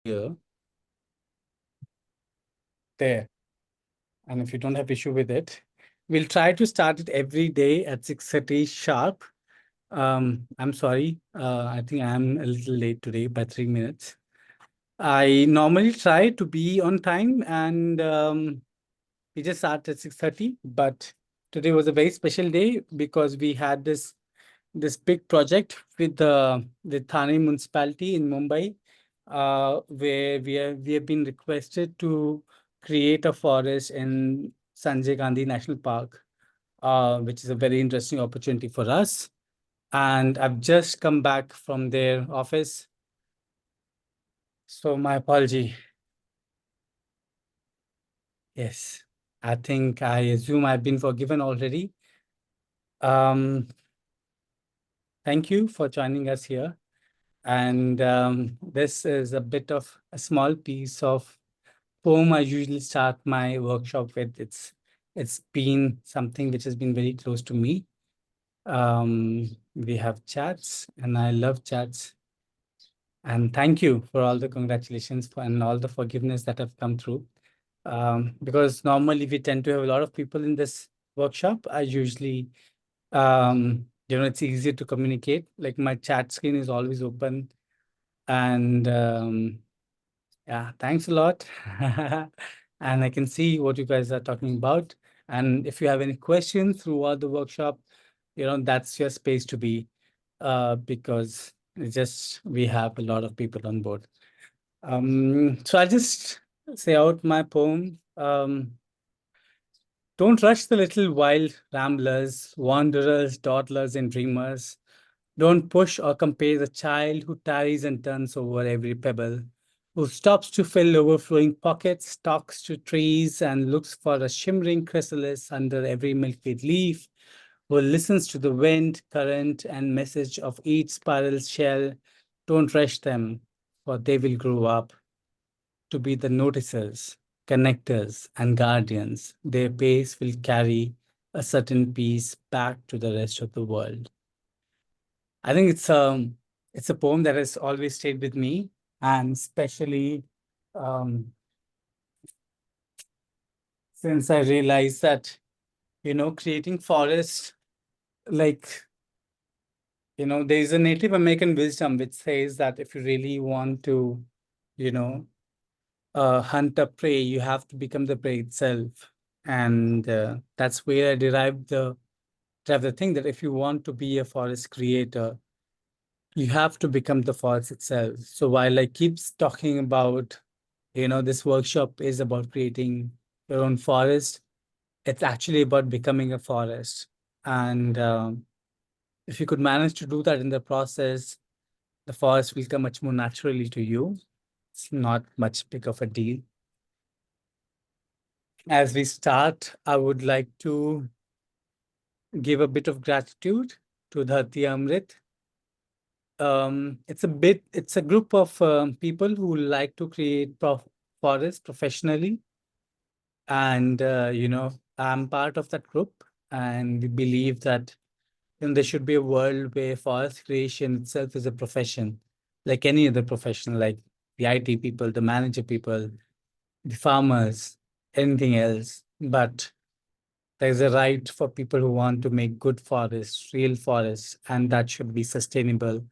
here, there. And if you don't have issue with it, we'll try to start it every day at 6:30 sharp. I'm sorry. I think I'm a little late today by 3 minutes. I normally try to be on time and we just start at 6:30, but today was a very special day because we had this big project with the Thane municipality in Mumbai, where we have been requested to create a forest in Sanjay Gandhi National Park, which is a very interesting opportunity for us. And I've just come back from their office, so my apology. Yes, I assume I've been forgiven already. Um, Thank you for joining us here. And this is a bit of a small piece of poem I usually start my workshop with. It's been something which has been very close to me. We have chats, and I love chats. And thank you for all the congratulations and all the forgiveness that have come through. Because normally we tend to have a lot of people in this workshop. I usually, it's easier to communicate. Like my chat screen is always open, and yeah, thanks a lot. And I can see what you guys are talking about. And if you have any questions throughout the workshop, that's your space to be, because it's just we have a lot of people on board. So I'll just say out my poem. Don't rush the little wild ramblers, wanderers, dawdlers, and dreamers. Don't push or compare the child who tarries and turns over every pebble, who stops to fill overflowing pockets, talks to trees, and looks for a shimmering chrysalis under every milkweed leaf, who listens to the wind, current, and message of each spiral shell. Don't rush them, for they will grow up to be the noticers, connectors, and guardians. Their pace will carry a certain peace back to the rest of the world. I think it's a poem that has always stayed with me, and especially um, since I realized that creating forests, like there is a Native American wisdom which says that if you really want to, you know, hunt a prey, you have to become the prey itself, and that's where I derived the thing that if you want to be a forest creator, you have to become the forest itself. So while I keeps talking about, this workshop is about creating your own forest, it's actually about becoming a forest. And if you could manage to do that in the process, the forest will come much more naturally to you. It's not much big of a deal. As we start, I would like to give a bit of gratitude to Dharti Amrit. It's a group of people who like to create forests professionally. And, I'm part of that group. And we believe that there should be a world where forest creation itself is a profession, like any other profession, like the IT people, the manager people, the farmers, anything else. But there's a right for people who want to make good forests, real forests, and that should be sustainable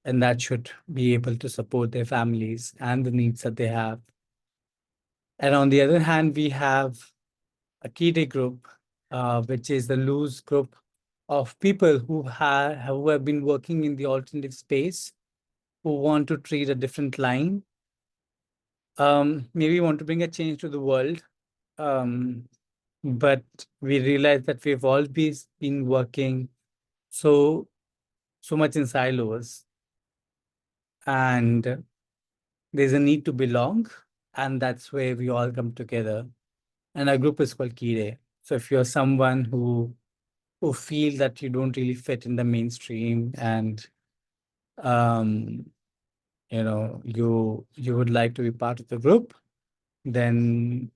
and that should be able to support their families and the needs that they have. And on the other hand, we have a KIDE group, which is the loose group of people who have been working in the alternative space, who want to treat a different line, maybe want to bring a change to the world. Um, but we realize that we've always been working so so much in silos, and there's a need to belong, and that's where we all come together. And our group is called Kire. So if you're someone who feel that you don't really fit in the mainstream, and um, you would like to be part of the group, then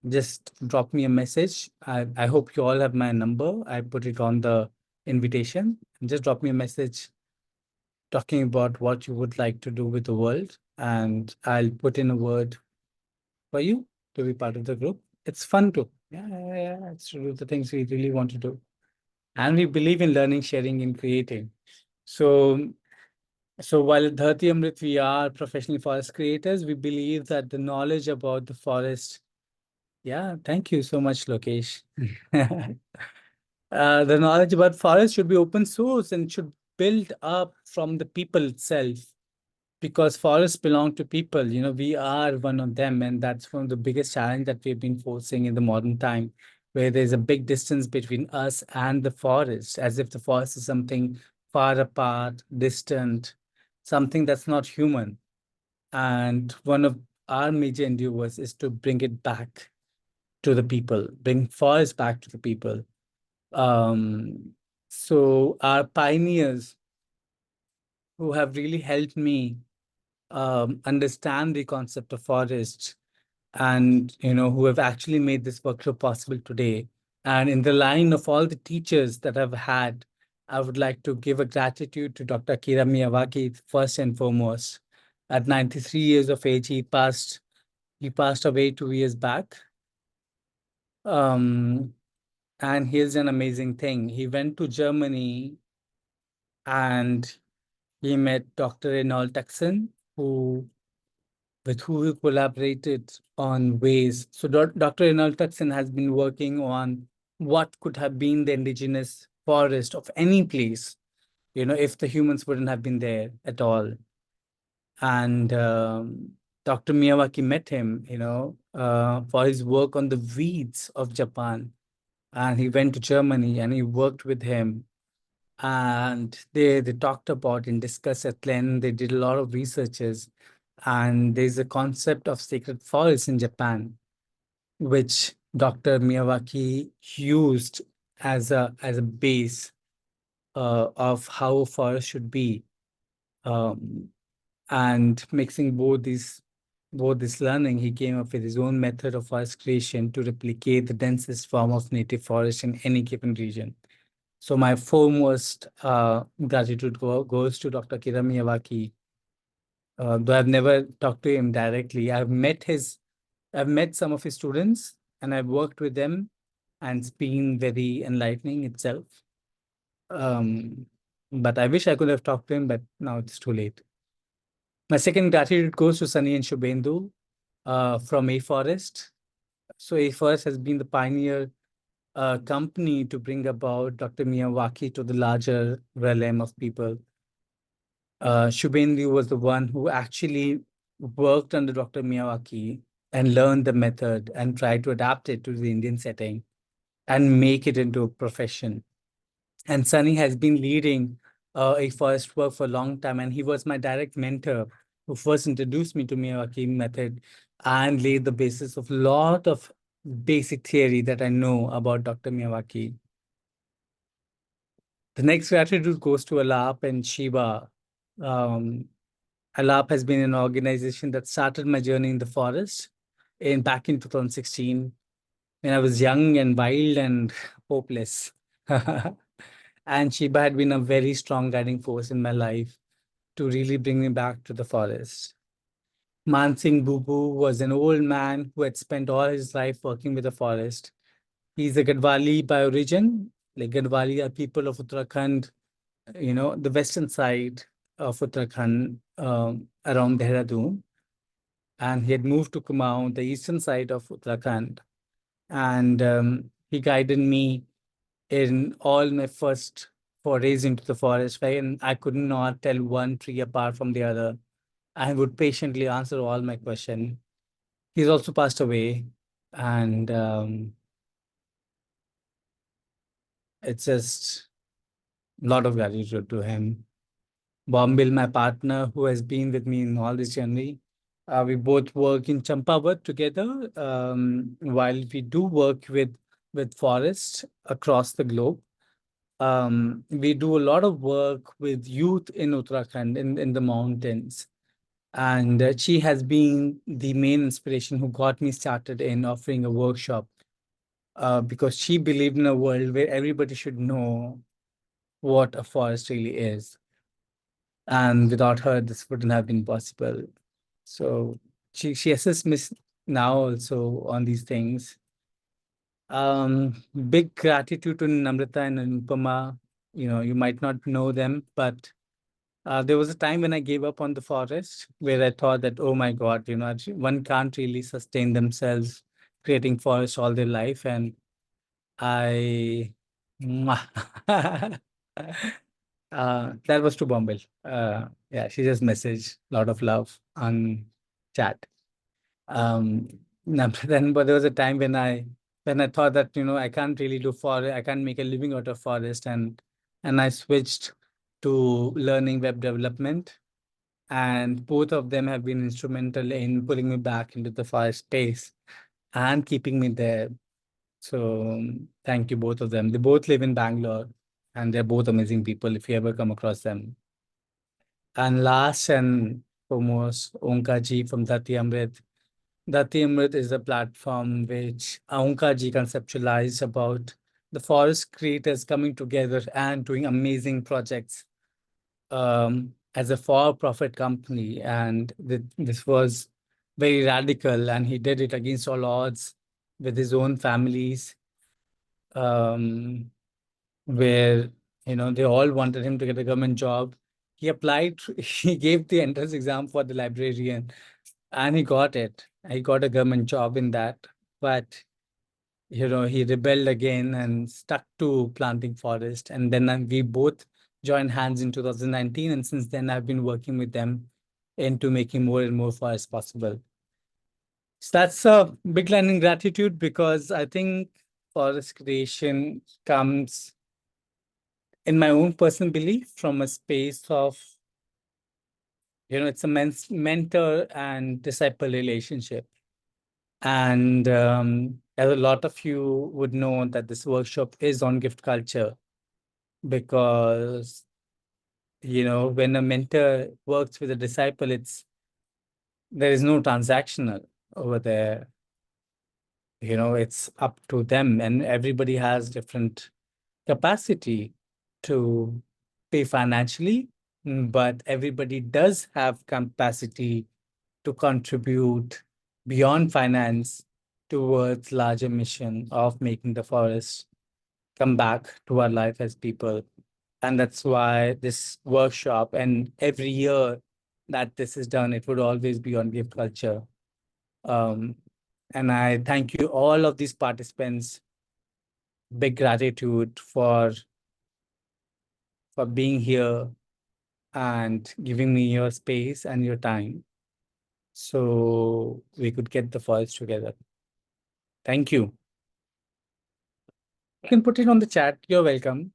just drop me a message. I hope you all have my number. I put it on the invitation. Just drop me a message talking about what you would like to do with the world, and I'll put in a word for you to be part of the group. It's fun too. Yeah. It's to do the things we really want to do. And we believe in learning, sharing, and creating. So, so while at Dharti Amrit, we are professional forest creators, we believe that the knowledge about the forest. Yeah, thank you so much, Lokesh. The knowledge about forest should be open source and should build up from the people itself, because forests belong to people. We are one of them, and that's one of the biggest challenge that we've been facing in the modern time, where there's a big distance between us and the forest, as if the forest is something far apart, distant, something that's not human. And one of our major endeavors is to bring it back to the people, bring forest back to the people. Um, so our pioneers who have really helped me understand the concept of forest, and who have actually made this workshop possible today. And in the line of all the teachers that I've had, I would like to give a gratitude to Dr. Akira Miyawaki first and foremost. At 93 years of age, he passed away 2 years back. Um, and here's an amazing thing. He went to Germany and he met Dr. Reynold Tuxen, with who he collaborated on ways. So Dr. Reynold Tuxen has been working on what could have been the indigenous forest of any place, if the humans wouldn't have been there at all. And Dr. Miyawaki met him, for his work on the weeds of Japan. And he went to Germany and he worked with him. And they talked about and discussed at length. They did a lot of researches. And there's a concept of sacred forest in Japan, which Dr. Miyawaki used as a base of how a forest should be. Um, and mixing both this learning, he came up with his own method of forest creation to replicate the densest form of native forest in any given region. So my foremost gratitude goes to Dr. Kira Miyawaki. Though I've never talked to him directly, I've met some of his students and I've worked with them, and it's been very enlightening itself. Um, but I wish I could have talked to him, but now it's too late. My second gratitude goes to Sunny and Shubhendu from A Forest. So A Forest has been the pioneer company to bring about Dr. Miyawaki to the larger realm of people. Shubhendu was the one who actually worked under Dr. Miyawaki and learned the method and tried to adapt it to the Indian setting and make it into a profession. And Sunny has been leading a forest work for a long time, and he was my direct mentor who first introduced me to Miyawaki method and laid the basis of a lot of basic theory that I know about Dr. Miyawaki. The next gratitude goes to Alap and Shiva. Um, Alap has been an organization that started my journey in the forest back in 2016 when I was young and wild and hopeless. And Shiba had been a very strong guiding force in my life to really bring me back to the forest. Man Singh Bubu was an old man who had spent all his life working with the forest. He's a Gadwali by origin. Like Gadwali are people of Uttarakhand, the western side of Uttarakhand, around Dehradun. And he had moved to Kumaon, the eastern side of Uttarakhand. And he guided me in all my first forays into the forest, when I could not tell one tree apart from the other. I would patiently answer all my questions. He's also passed away, and it's just a lot of gratitude to him. Bombil, my partner, who has been with me in all this journey. We both work in Champawat together, while we do work with forests across the globe. We do a lot of work with youth in Uttarakhand, in the mountains. And she has been the main inspiration who got me started in offering a workshop, because she believed in a world where everybody should know what a forest really is. And without her, this wouldn't have been possible. So she assists me now also on these things. Big gratitude to Namrata and Anupama. You might not know them, but there was a time when I gave up on the forest where I thought that, oh my God, one can't really sustain themselves creating forest all their life. And I, that was to Bombay. Yeah, she just messaged a lot of love on chat. Um, but there was a time when I thought that I can't really do forest, I can't make a living out of forest, and I switched to learning web development, and both of them have been instrumental in pulling me back into the forest space and keeping me there. So thank you both of them. They both live in Bangalore, and they're both amazing people if you ever come across them. And last and foremost, Omkar ji from Dati Amrit. Dati Amrit is a platform which Omkar ji conceptualized about the forest creators coming together and doing amazing projects as a for-profit company. And this was very radical, and he did it against all odds with his own families, where they all wanted him to get a government job. He applied, he gave the entrance exam for the librarian, and he got it. He got a government job in that, but he rebelled again and stuck to planting forest. And then we both joined hands in 2019, and since then I've been working with them into making more and more forests possible. So that's a big line in gratitude, because I think forest creation comes, in my own personal belief, from a space of, it's a mentor and disciple relationship. And as a lot of you would know that this workshop is on gift culture, because, when a mentor works with a disciple, there is no transactional over there. It's up to them, and everybody has different capacity to pay financially, but everybody does have capacity to contribute beyond finance towards larger mission of making the forest come back to our life as people. And that's why this workshop, and every year that this is done, it would always be on gift culture. Um, and I thank you, all of these participants. Big gratitude for being here and giving me your space and your time so we could get the files together. Thank you. You can put it on the chat. You're welcome.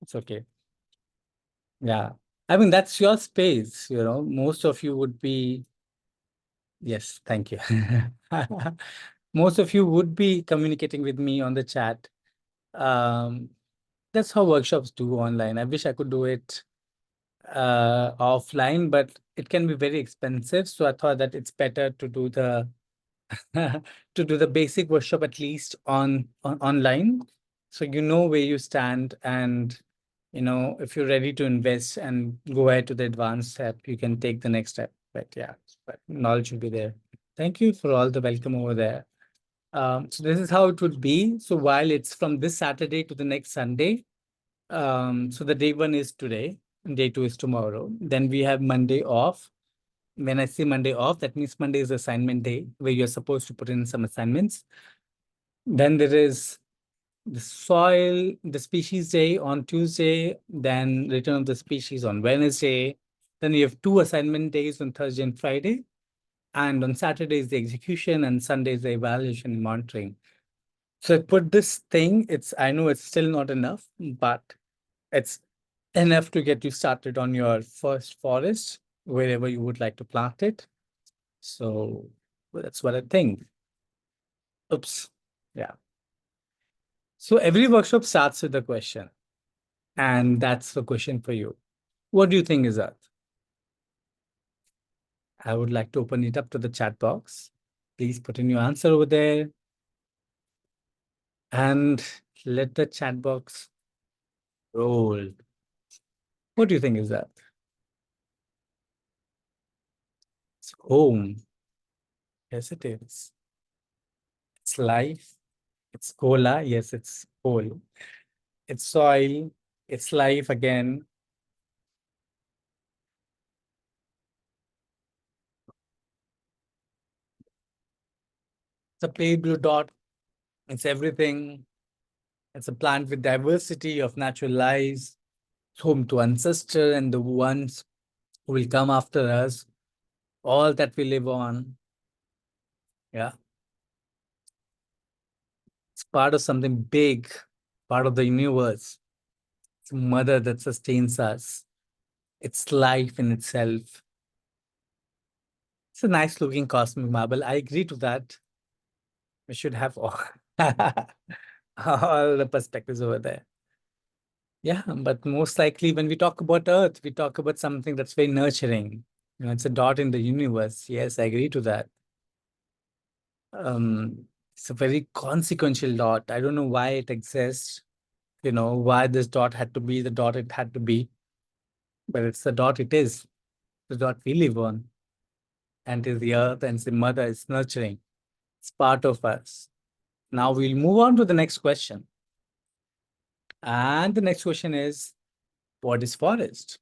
It's okay. Yeah. I mean, that's your space. Most of you would be, yes, thank you. Most of you would be communicating with me on the chat. That's how workshops do online. I wish I could do it offline, but it can be very expensive. So I thought that it's better to do the to do the basic workshop at least on online, so you know where you stand, and if you're ready to invest and go ahead to the advanced step, you can take the next step. But yeah, but knowledge will be there. Thank you for all the welcome over there. So this is how it would be. So while it's from this Saturday to the next Sunday, so the day one is today, and day two is tomorrow. Then we have Monday off. When I say Monday off, that means Monday is assignment day where you're supposed to put in some assignments. Then there is the species day on Tuesday, then return of the species on Wednesday. Then you have 2 assignment days on Thursday and Friday. And on Saturday is the execution, and Sunday is the evaluation and monitoring. So I put this thing, I know it's still not enough, but it's enough to get you started on your first forest, wherever you would like to plant it. So that's what I think. Oops. Yeah. So every workshop starts with a question. And that's the question for you. What do you think is that? I would like to open it up to the chat box. Please put in your answer over there. And let the chat box roll. What do you think is that? home. Yes, it is. It's life. It's cola. Yes, it's coal. It's soil. It's life again. It's a pale blue dot. It's everything. It's a plant with diversity of natural lives. It's home to ancestor and the ones who will come after us. All that we live on. Yeah. It's part of something big, part of the universe. It's a mother that sustains us. It's life in itself. It's a nice looking cosmic marble. I agree to that. We should have all, all the perspectives over there. Yeah, but most likely when we talk about Earth, we talk about something that's very nurturing. It's a dot in the universe. Yes, I agree to that. It's a very consequential dot. I don't know why it exists, why this dot had to be the dot it had to be, but it's the dot it is, the dot we live on. And it's the earth and it's the mother, it's nurturing. It's part of us. Now we'll move on to the next question. And the next question is, what is forest?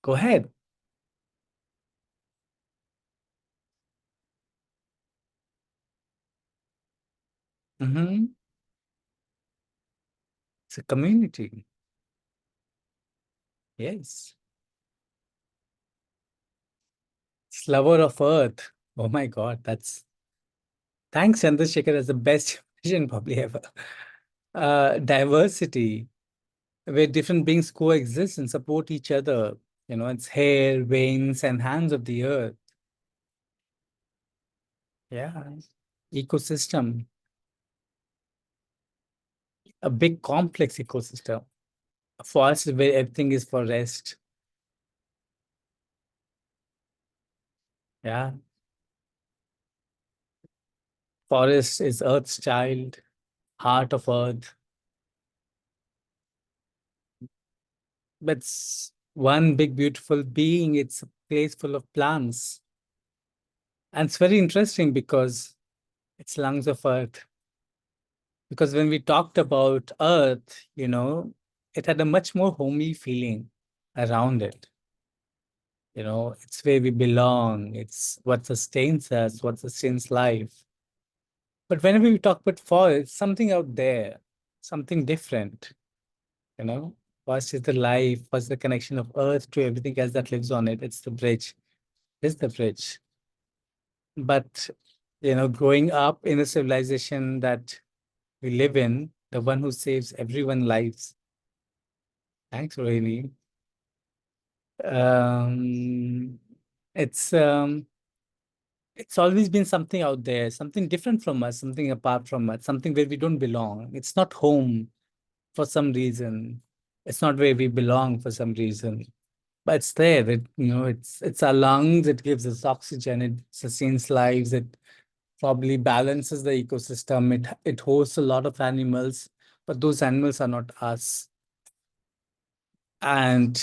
Go ahead. It's a community. Yes. It's lover of earth. Oh my God, that's thanks, Chandrasekhar, as the best vision probably ever. Diversity, where different beings coexist and support each other. It's hair, veins, and hands of the earth. Yeah. Ecosystem, a big complex ecosystem. A forest is where everything is for rest. Yeah. Forest is Earth's child, heart of Earth. But it's one big beautiful being. It's a place full of plants. And it's very interesting because it's lungs of Earth. Because when we talked about Earth, it had a much more homey feeling around it. It's where we belong. It's what sustains us, what sustains life. But whenever we talk about forest, something out there, something different, you know. Forest is the life, what's the connection of Earth to everything else that lives on it? It's the bridge. It's the bridge. But, growing up in a civilization that we live in, the one who saves everyone lives. Thanks, Rohini. Um, it's it's always been something out there, something different from us, something apart from us, something where we don't belong. It's not home for some reason. It's not where we belong for some reason. But it's there. It's our lungs. It gives us oxygen. It sustains lives. It probably balances the ecosystem. It hosts a lot of animals, but those animals are not us. And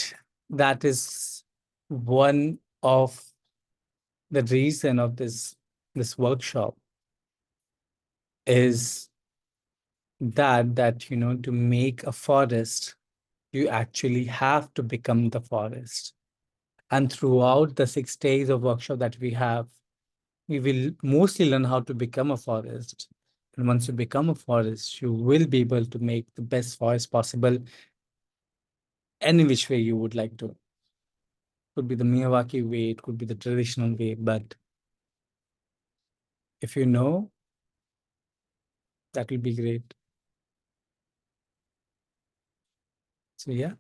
that is one of the reason of this workshop is that to make a forest, you actually have to become the forest. And throughout the 6 days of workshop that we have, we will mostly learn how to become a forest. And once you become a forest, you will be able to make the best forest possible any which way you would like to. Could be the Miyawaki way, it could be the traditional way, but if you know, that will be great. So yeah,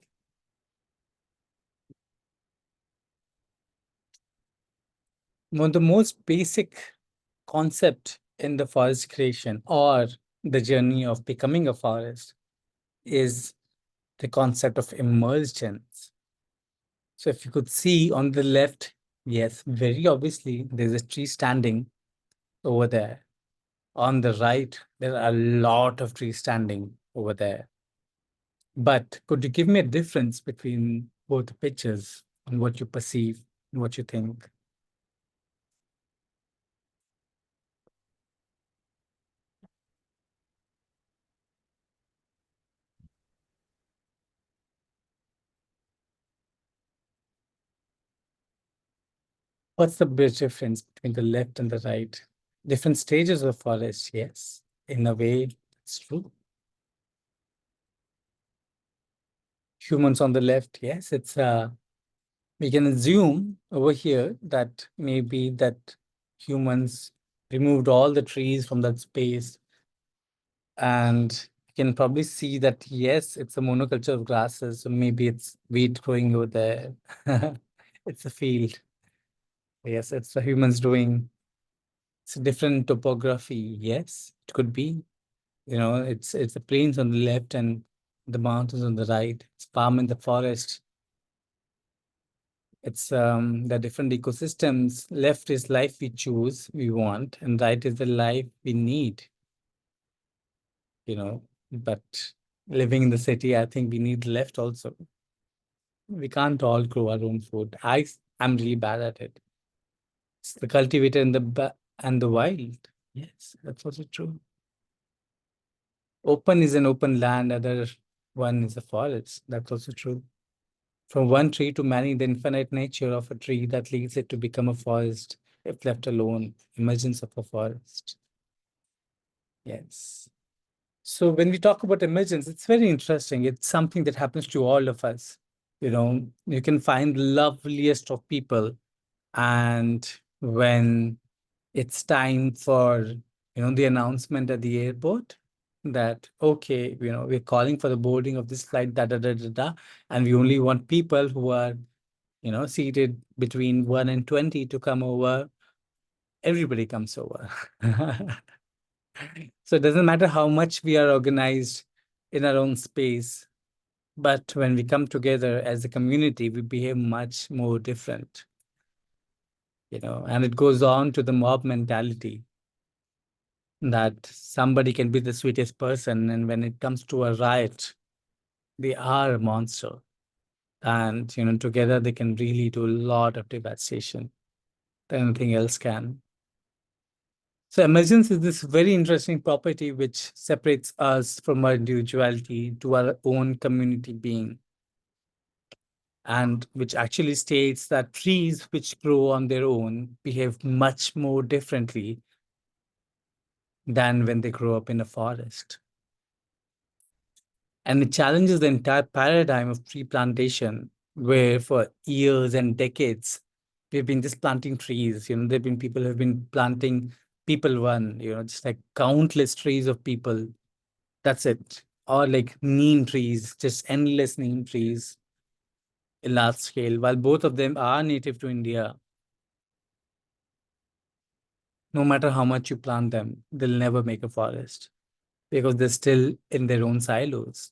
one of the most basic concept in the forest creation or the journey of becoming a forest is the concept of emergence. So if you could see on the left, yes, very obviously there's a tree standing over there. On the right, there are a lot of trees standing over there. But could you give me a difference between both the pictures and what you perceive and what you think? What's the big difference between the left and the right? Different stages of forest, yes. In a way, it's true. Humans on the left, yes, it's we can assume over here that maybe that humans removed all the trees from that space, and you can probably see that yes, it's a monoculture of grasses, so maybe it's wheat growing over there. It's a field. Yes, it's the humans doing. It's a different topography. Yes, it could be. It's the plains on the left and the mountains on the right. It's farm in the forest. It's the different ecosystems. Left is life we choose, we want, and right is the life we need. But living in the city, I think we need left also. We can't all grow our own food. I'm really bad at it. It's the cultivator and the wild. Yes, that's also true. Open is an open land, other one is a forest. That's also true. From one tree to many, the infinite nature of a tree that leads it to become a forest, if left alone, emergence of a forest. Yes. So when we talk about emergence, it's very interesting. It's something that happens to all of us. You can find the loveliest of people, and when it's time for the announcement at the airport that okay, we're calling for the boarding of this flight, da da da da da, and we only want people who are seated between 1 and 20 to come over. Everybody comes over. So it doesn't matter how much we are organized in our own space, but when we come together as a community, we behave much more different. And it goes on to the mob mentality that somebody can be the sweetest person, and when it comes to a riot, they are a monster. And together they can really do a lot of devastation than anything else can. So emergence is this very interesting property which separates us from our individuality to our own community being, and which actually states that trees which grow on their own behave much more differently than when they grow up in a forest. And it challenges the entire paradigm of tree plantation, where for years and decades, we've been just planting trees. There have been people who have been planting people one, just like countless trees of people. That's it. Or like neem trees, just endless neem trees in large scale. While both of them are native to India, no matter how much you plant them, they'll never make a forest because they're still in their own silos.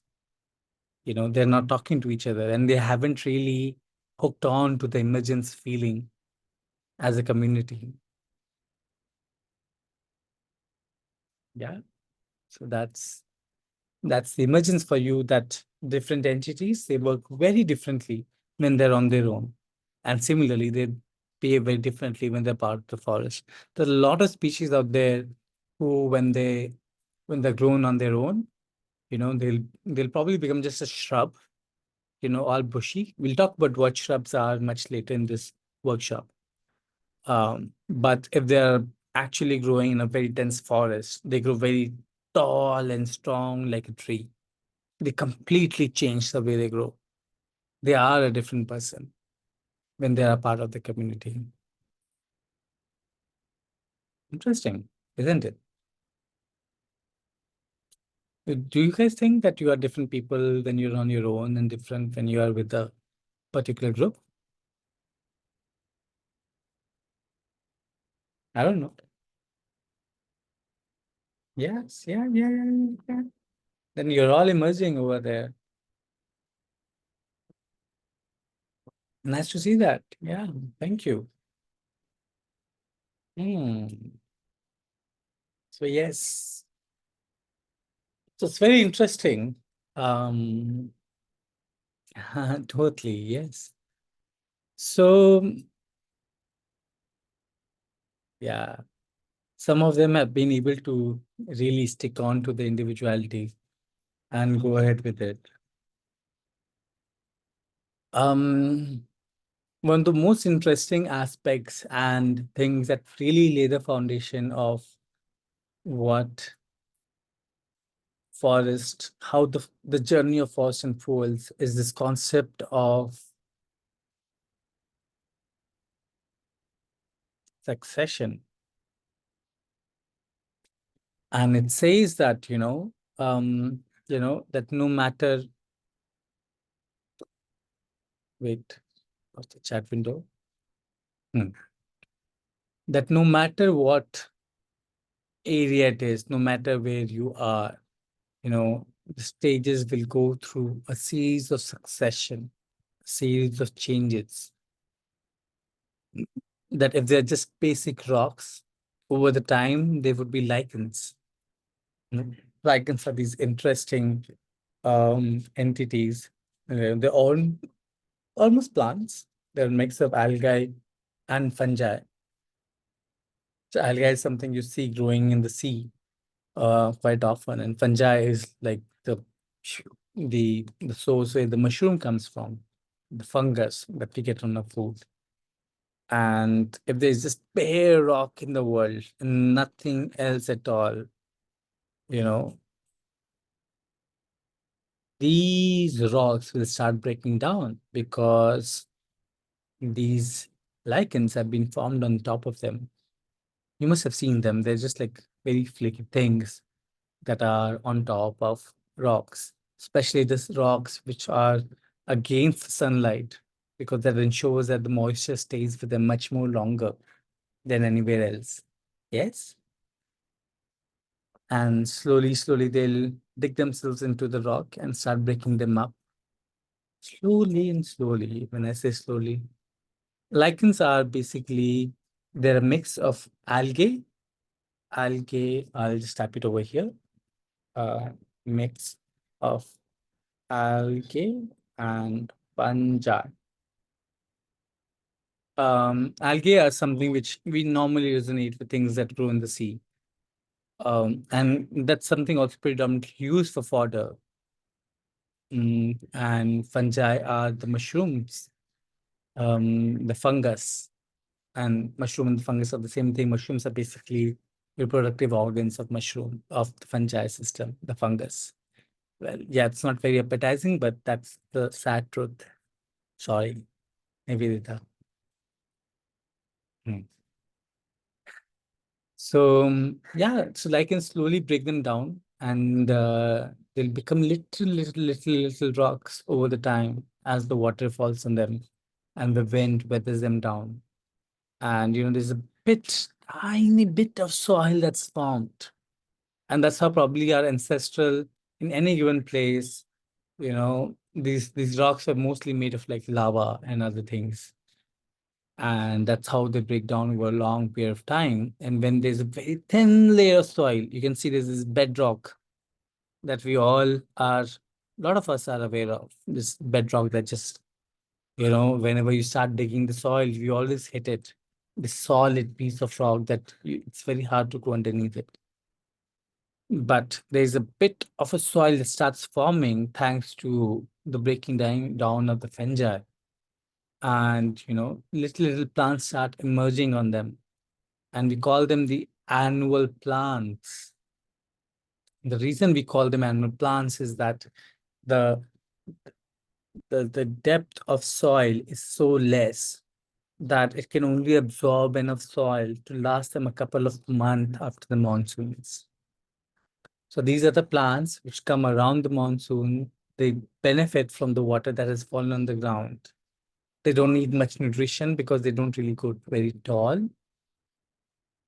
They're not talking to each other, and they haven't really hooked on to the emergence feeling as a community. Yeah. So that's the emergence for you, that different entities, they work very differently when they're on their own. And similarly, they behave very differently when they're part of the forest. There are a lot of species out there who, when they're grown on their own, they'll probably become just a shrub, all bushy. We'll talk about what shrubs are much later in this workshop. But if they're actually growing in a very dense forest, they grow very tall and strong like a tree. They completely change the way they grow. They are a different person when they are part of the community. Interesting, isn't it? Do you guys think that you are different people when you're on your own and different when you are with a particular group? I don't know. Yes, yeah, yeah, yeah, yeah. Then you're all emerging over there. Nice to see that. Yeah, thank you. So yes, so it's very interesting. Um, totally, yes. So yeah, some of them have been able to really stick on to the individuality and go ahead with it. Um, One of the most interesting aspects and things that really lay the foundation of what forest, how the journey of forest unfolds is this concept of succession. And it says that, that no matter, wait, what's the chat window? Hmm. That no matter what area it is, no matter where you are, the stages will go through a series of succession, series of changes. That if they're just basic rocks, over the time, they would be lichens. Lichens are these interesting entities. They're all almost plants. They're a mix of algae and fungi. So algae is something you see growing in the sea quite often, and fungi is like the source where the mushroom comes from, the fungus that we get on our food. And if there's just bare rock in the world and nothing else at all, you know, these rocks will start breaking down because these lichens have been formed on top of them. You must have seen them. They're just like very flaky things that are on top of rocks, especially these rocks which are against sunlight, because that ensures that the moisture stays with them much more longer than anywhere else. Yes? And slowly, slowly, they'll dig themselves into the rock and start breaking them up. Slowly and slowly. When I say slowly, lichens are basically, they're a mix of algae. Algae, I'll just type it over here. Mix of algae and fungi. Algae are something which we normally resonate with things that grow in the sea. And that's something also predominantly used for fodder. And fungi are the mushrooms, the fungus, and mushroom and the fungus are the same thing. Mushrooms are basically reproductive organs of mushroom, of the fungi system, the fungus. Well, yeah, it's not very appetizing, but that's the sad truth. Sorry, Nivedita. Hmm. So yeah, so I can slowly break them down, and they'll become little rocks over the time as the water falls on them and the wind weathers them down. And there's a tiny bit of soil that's formed. And that's how probably our ancestral in any given place, these rocks are mostly made of like lava and other things. And that's how they break down over a long period of time. And when there's a very thin layer of soil, you can see there's this bedrock that we all are, a lot of us are aware of. This bedrock that just, whenever you start digging the soil, you always hit it. The solid piece of rock that it's very hard to go underneath it. But there's a bit of a soil that starts forming thanks to the breaking down of the fungi. And, little plants start emerging on them. And we call them the annual plants. The reason we call them annual plants is that the the depth of soil is so less that it can only absorb enough soil to last them a couple of months after the monsoons. So these are the plants which come around the monsoon. They benefit from the water that has fallen on the ground. They don't need much nutrition because they don't really go very tall.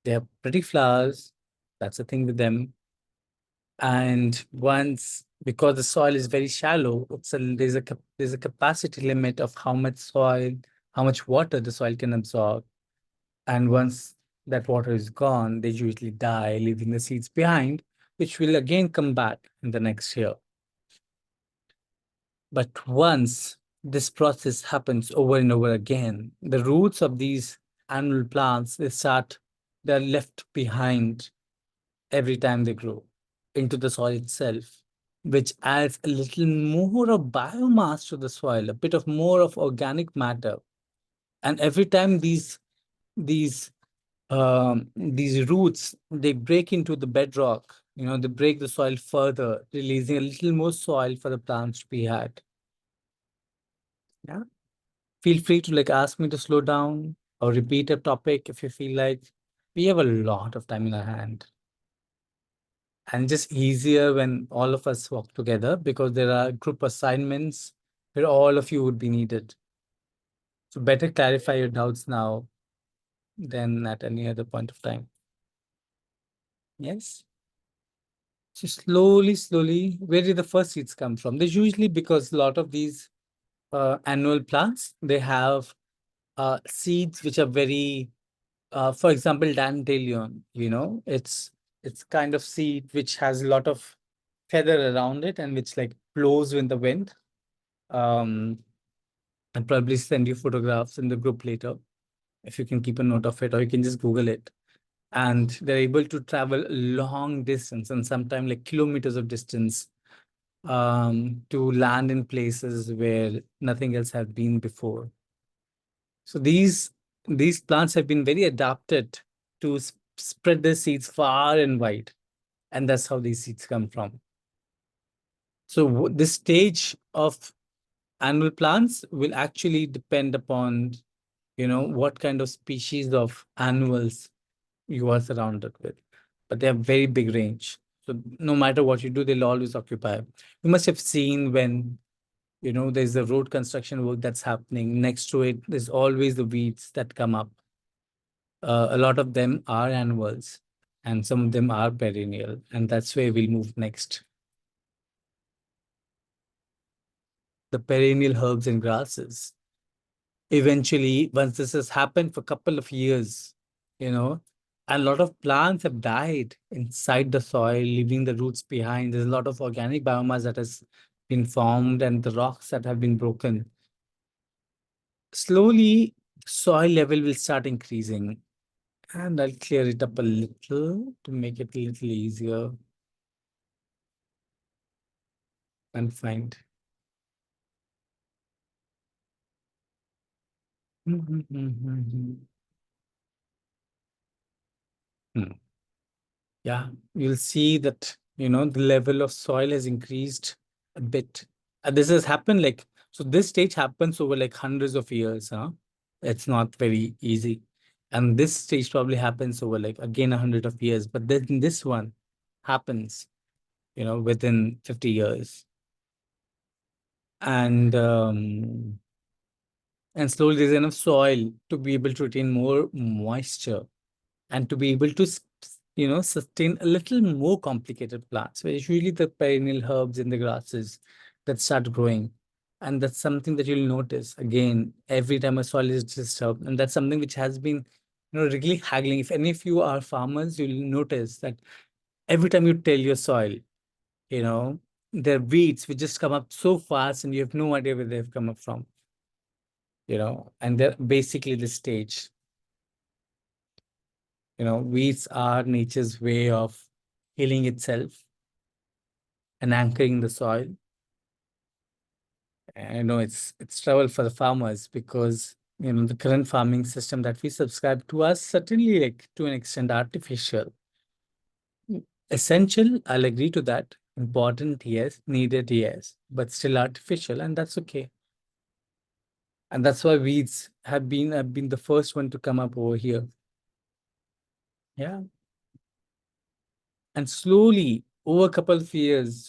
They have pretty flowers. That's the thing with them. And once, because the soil is very shallow, there's a capacity limit of how much soil, how much water the soil can absorb. And once that water is gone, they usually die, leaving the seeds behind, which will again come back in the next year. But once this process happens over and over again, the roots of these annual plants, they're left behind every time they grow into the soil itself, which adds a little more of biomass to the soil, a bit of more of organic matter. And every time these roots, they break into the bedrock, they break the soil further, releasing a little more soil for the plants to be had. Yeah. Feel free to like ask me to slow down or repeat a topic if you feel like. We have a lot of time in our hand. And just easier when all of us work together because there are group assignments where all of you would be needed. So better clarify your doubts now than at any other point of time. Yes. So slowly, where did the first seeds come from? They usually, because a lot of these annual plants, they have seeds which are very, for example, dandelion. It's kind of seed which has a lot of feather around it and which like blows in the wind. Um, I'll probably send you photographs in the group later if you can keep a note of it, or you can just Google it. And they're able to travel long distance and sometimes like kilometers of distance to land in places where nothing else had been before. So these plants have been very adapted to spread their seeds far and wide, and that's how these seeds come from. So this stage of annual plants will actually depend upon what kind of species of annuals you are surrounded with, but they have very big range. So no matter what you do, they'll always occupy. You must have seen when there's the road construction work that's happening next to it, there's always the weeds that come up. A lot of them are annuals and some of them are perennial, and that's where we'll move next. The perennial herbs and grasses. Eventually, once this has happened for a couple of years, you know, a lot of plants have died inside the soil, leaving the roots behind. There's a lot of organic biomass that has been formed and the rocks that have been broken. Slowly, soil level will start increasing. And I'll clear it up a little to make it a little easier and find. Hmm. Yeah, you'll see that, the level of soil has increased a bit. This has happened so this stage happens over like hundreds of years, huh? It's not very easy. And this stage probably happens over like again 100 of years, but then this one happens, within 50 years. And and slowly there's enough soil to be able to retain more moisture and to be able to sustain a little more complicated plants, where it's usually the perennial herbs and the grasses that start growing. And that's something that you'll notice again every time a soil is disturbed, and that's something which has been really haggling. If any of you are farmers, you'll notice that every time you till your soil, you know there are weeds which just come up so fast and you have no idea where they've come up from. And they're basically the stage. Weeds are nature's way of healing itself and anchoring the soil. I know it's trouble for the farmers because the current farming system that we subscribe to are certainly like to an extent artificial. Essential, I'll agree to that. Important, yes. Needed, yes. But still artificial, and that's okay. And that's why weeds have been the first one to come up over here. Yeah. And slowly, over a couple of years,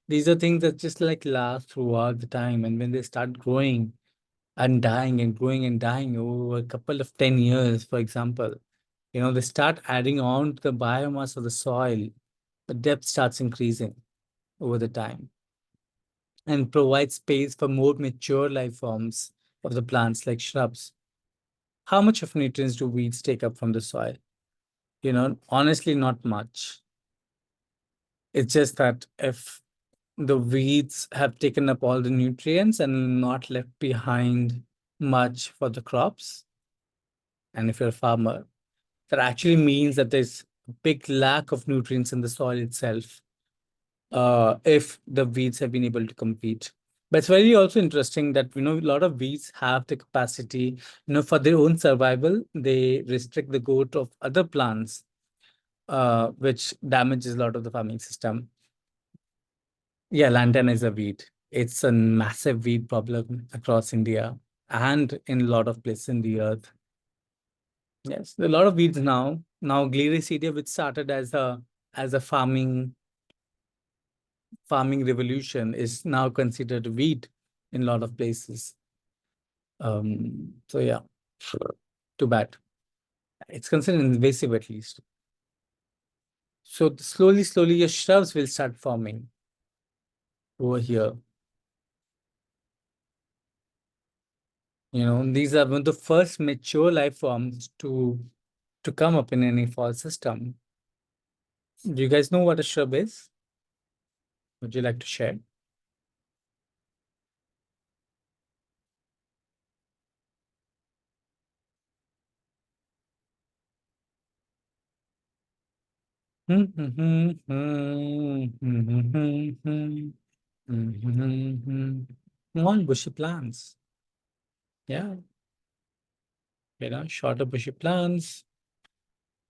these are things that just like last throughout the time. And when they start growing and dying and growing and dying over a couple of 10 years, for example, they start adding on to the biomass of the soil. The depth starts increasing over the time and provides space for more mature life forms of the plants like shrubs. How much of nutrients do weeds take up from the soil? Honestly, not much. It's just that if the weeds have taken up all the nutrients and not left behind much for the crops, and if you're a farmer, that actually means that there's a big lack of nutrients in the soil itself, if the weeds have been able to compete. But it's very also interesting that, a lot of weeds have the capacity, for their own survival, they restrict the growth of other plants, which damages a lot of the farming system. Yeah, lantana is a weed. It's a massive weed problem across India and in a lot of places in the earth. Yes, there are a lot of weeds now. Now, Gliricidia, which started as a farming revolution, is now considered a weed in a lot of places. So yeah, too bad. It's considered invasive at least. So slowly, slowly, your shrubs will start forming over here. These are one of the first mature life forms to come up in any forest system. Do you guys know what a shrub is? Would you like to share? Small bushy plants. Yeah, shorter bushy plants.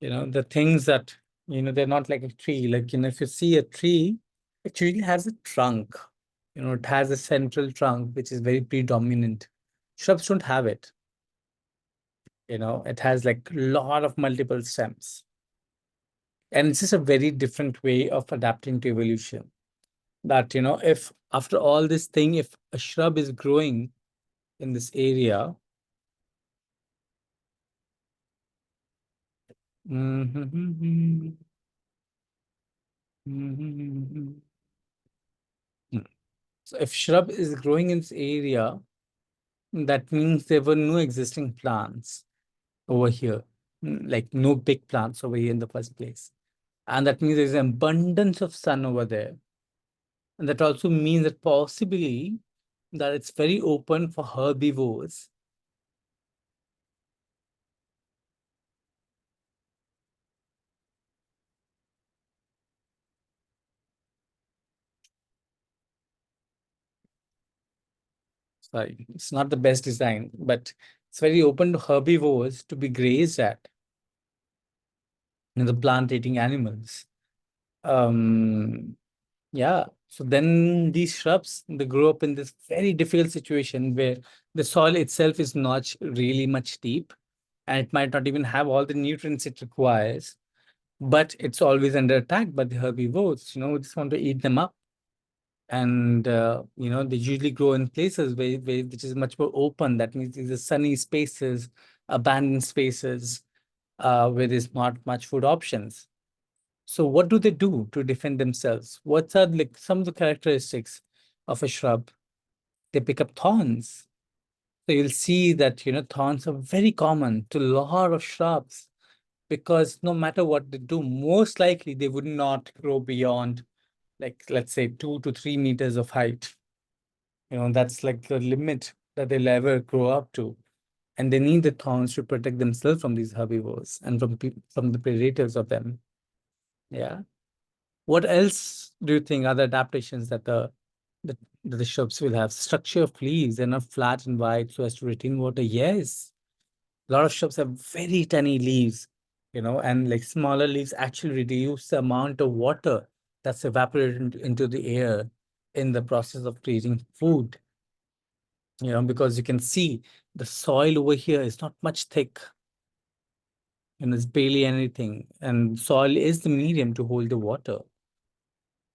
The things that, they're not like a tree. Like, if you see a tree, it usually has a trunk. It has a central trunk, which is very predominant. Shrubs don't have it. It has like a lot of multiple stems. And it's just a very different way of adapting to evolution. That, if after all this thing, if a shrub is growing in this area, mhm, mhm. So if shrub is growing in this area, that means there were no existing plants over here, like no big plants over here in the first place. And that means there's an abundance of sun over there. And that also means that possibly that it's very open for herbivores. Sorry, it's not the best design, but it's very open to herbivores to be grazed at, the plant-eating animals. Um, yeah. So then these shrubs, they grow up in this very difficult situation where the soil itself is not really much deep, and it might not even have all the nutrients it requires, but it's always under attack by the herbivores, just want to eat them up. And they usually grow in places which is much more open. That means these are sunny spaces, abandoned spaces, where there's not much food options. So what do they do to defend themselves? What are like some of the characteristics of a shrub? They pick up thorns. So you'll see that, thorns are very common to a lot of shrubs, because no matter what they do, most likely they would not grow beyond, like, let's say 2 to 3 meters of height. That's like the limit that they'll ever grow up to. And they need the thorns to protect themselves from these herbivores and from the predators of them. Yeah. What else do you think are the adaptations that the shrubs will have? Structure of leaves, they're not flat and wide so as to retain water. Yes. A lot of shrubs have very tiny leaves, and like smaller leaves actually reduce the amount of water that's evaporated into the air in the process of creating food. Because you can see the soil over here is not much thick, and it's barely anything. And soil is the medium to hold the water.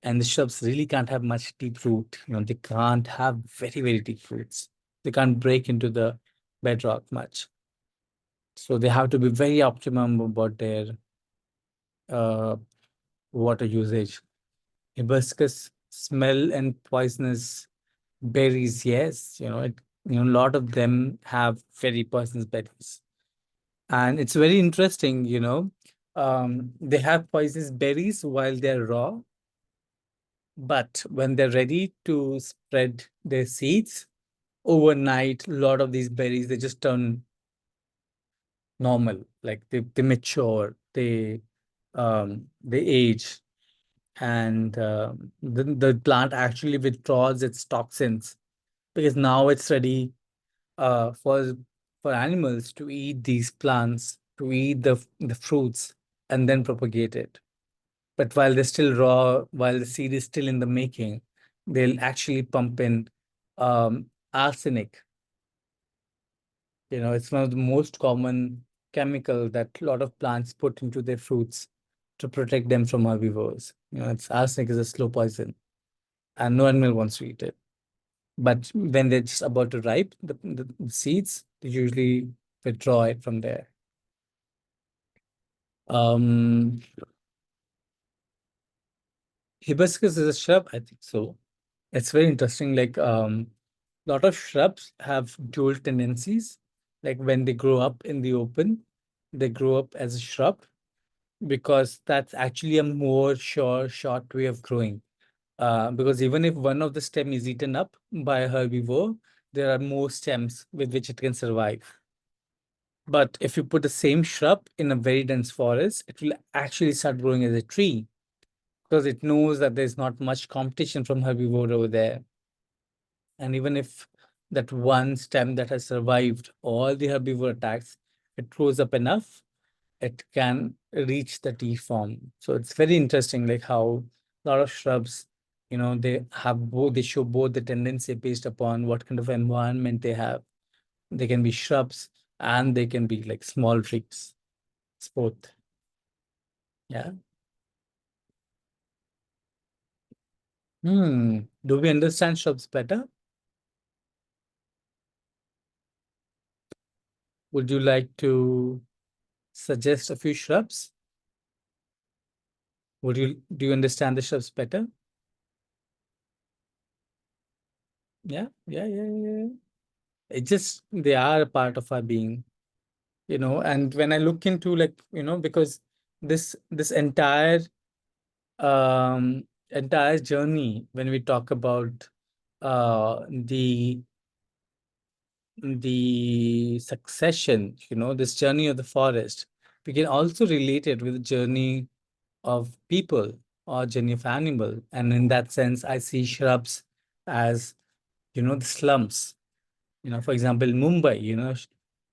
And the shrubs really can't have much deep root. They can't have very, very deep roots. They can't break into the bedrock much. So they have to be very optimum about their uh, water usage. Hibiscus smell and poisonous berries. Yes, a lot of them have very poisonous berries. And it's very interesting, they have poisonous berries while they're raw, but when they're ready to spread their seeds, overnight, a lot of these berries, they just turn normal. Like they mature, they age, and the plant actually withdraws its toxins because now it's ready uh, for for animals to eat these plants, to eat the fruits, and then propagate it. But while they're still raw, while the seed is still in the making, they'll actually pump in arsenic. You know, it's one of the most common chemical that a lot of plants put into their fruits to protect them from herbivores. You know, it's arsenic is a slow poison, and no animal wants to eat it. But when they're just about to ripe, the seeds, they usually withdraw it from there. Um, Hibiscus is a shrub, I think so. It's very interesting. Like lot of shrubs have dual tendencies. Like when they grow up in the open, they grow up as a shrub because that's actually a more sure, short way of growing. Because even if one of the stem is eaten up by a herbivore, there are more stems with which it can survive. But if you put the same shrub in a very dense forest, it will actually start growing as a tree because it knows that there's not much competition from herbivore over there. And even if that one stem that has survived all the herbivore attacks, it grows up enough, it can reach the tea form. So it's very interesting, like how a lot of shrubs, you know, they have both, they show both the tendency based upon what kind of environment they have. They can be shrubs and they can be like small trees. It's both. Yeah. Do we understand shrubs better? Would you like to suggest a few shrubs? Do you understand the shrubs better? Yeah, yeah, yeah, yeah. Yeah. It just they are a part of our being, you know. And when I look into like, you know, because this entire journey, when we talk about the succession, you know, this journey of the forest, we can also relate it with the journey of people or journey of animal. And in that sense, I see shrubs as, you know, the slums. You know, for example, Mumbai, you know,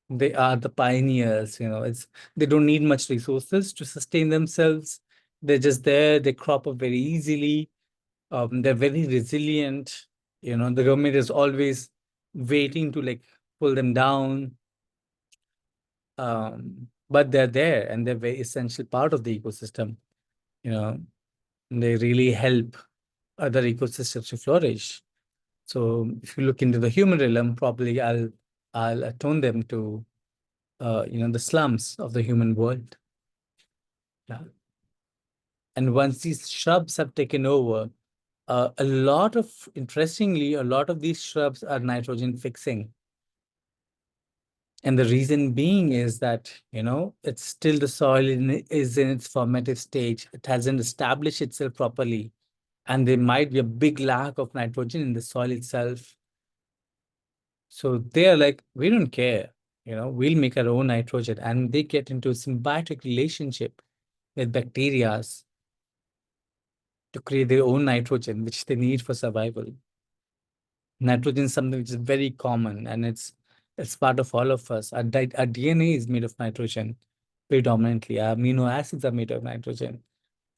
they are the pioneers, you know, they don't need much resources to sustain themselves. They're just there, they crop up very easily. They're very resilient. You know, the government is always waiting to like pull them down. But they're there and they're very essential part of the ecosystem. You know, they really help other ecosystems to flourish. So if you look into the human realm, probably I'll atone them to you know, the slums of the human world. Yeah. And once these shrubs have taken over, interestingly, a lot of these shrubs are nitrogen fixing. And the reason being is that, you know, it's still the soil is in its formative stage. It hasn't established itself properly. And there might be a big lack of nitrogen in the soil itself. So they're like, we don't care, you know, we'll make our own nitrogen. And they get into a symbiotic relationship with bacteria to create their own nitrogen, which they need for survival. Nitrogen is something which is very common and it's part of all of us. Our DNA is made of nitrogen predominantly. Our amino acids are made of nitrogen.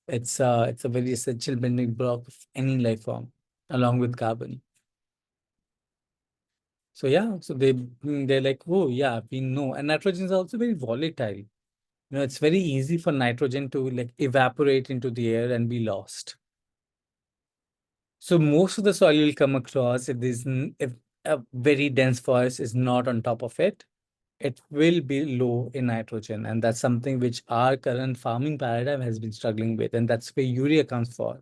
It's a very essential building block of any life form, along with carbon. So yeah, so they're like, oh yeah, we know. And nitrogen is also very volatile. You know, it's very easy for nitrogen to like evaporate into the air and be lost. So most of the soil you'll come across, if a very dense forest is not on top of it, it will be low in nitrogen. And that's something which our current farming paradigm has been struggling with. And that's where urea comes for.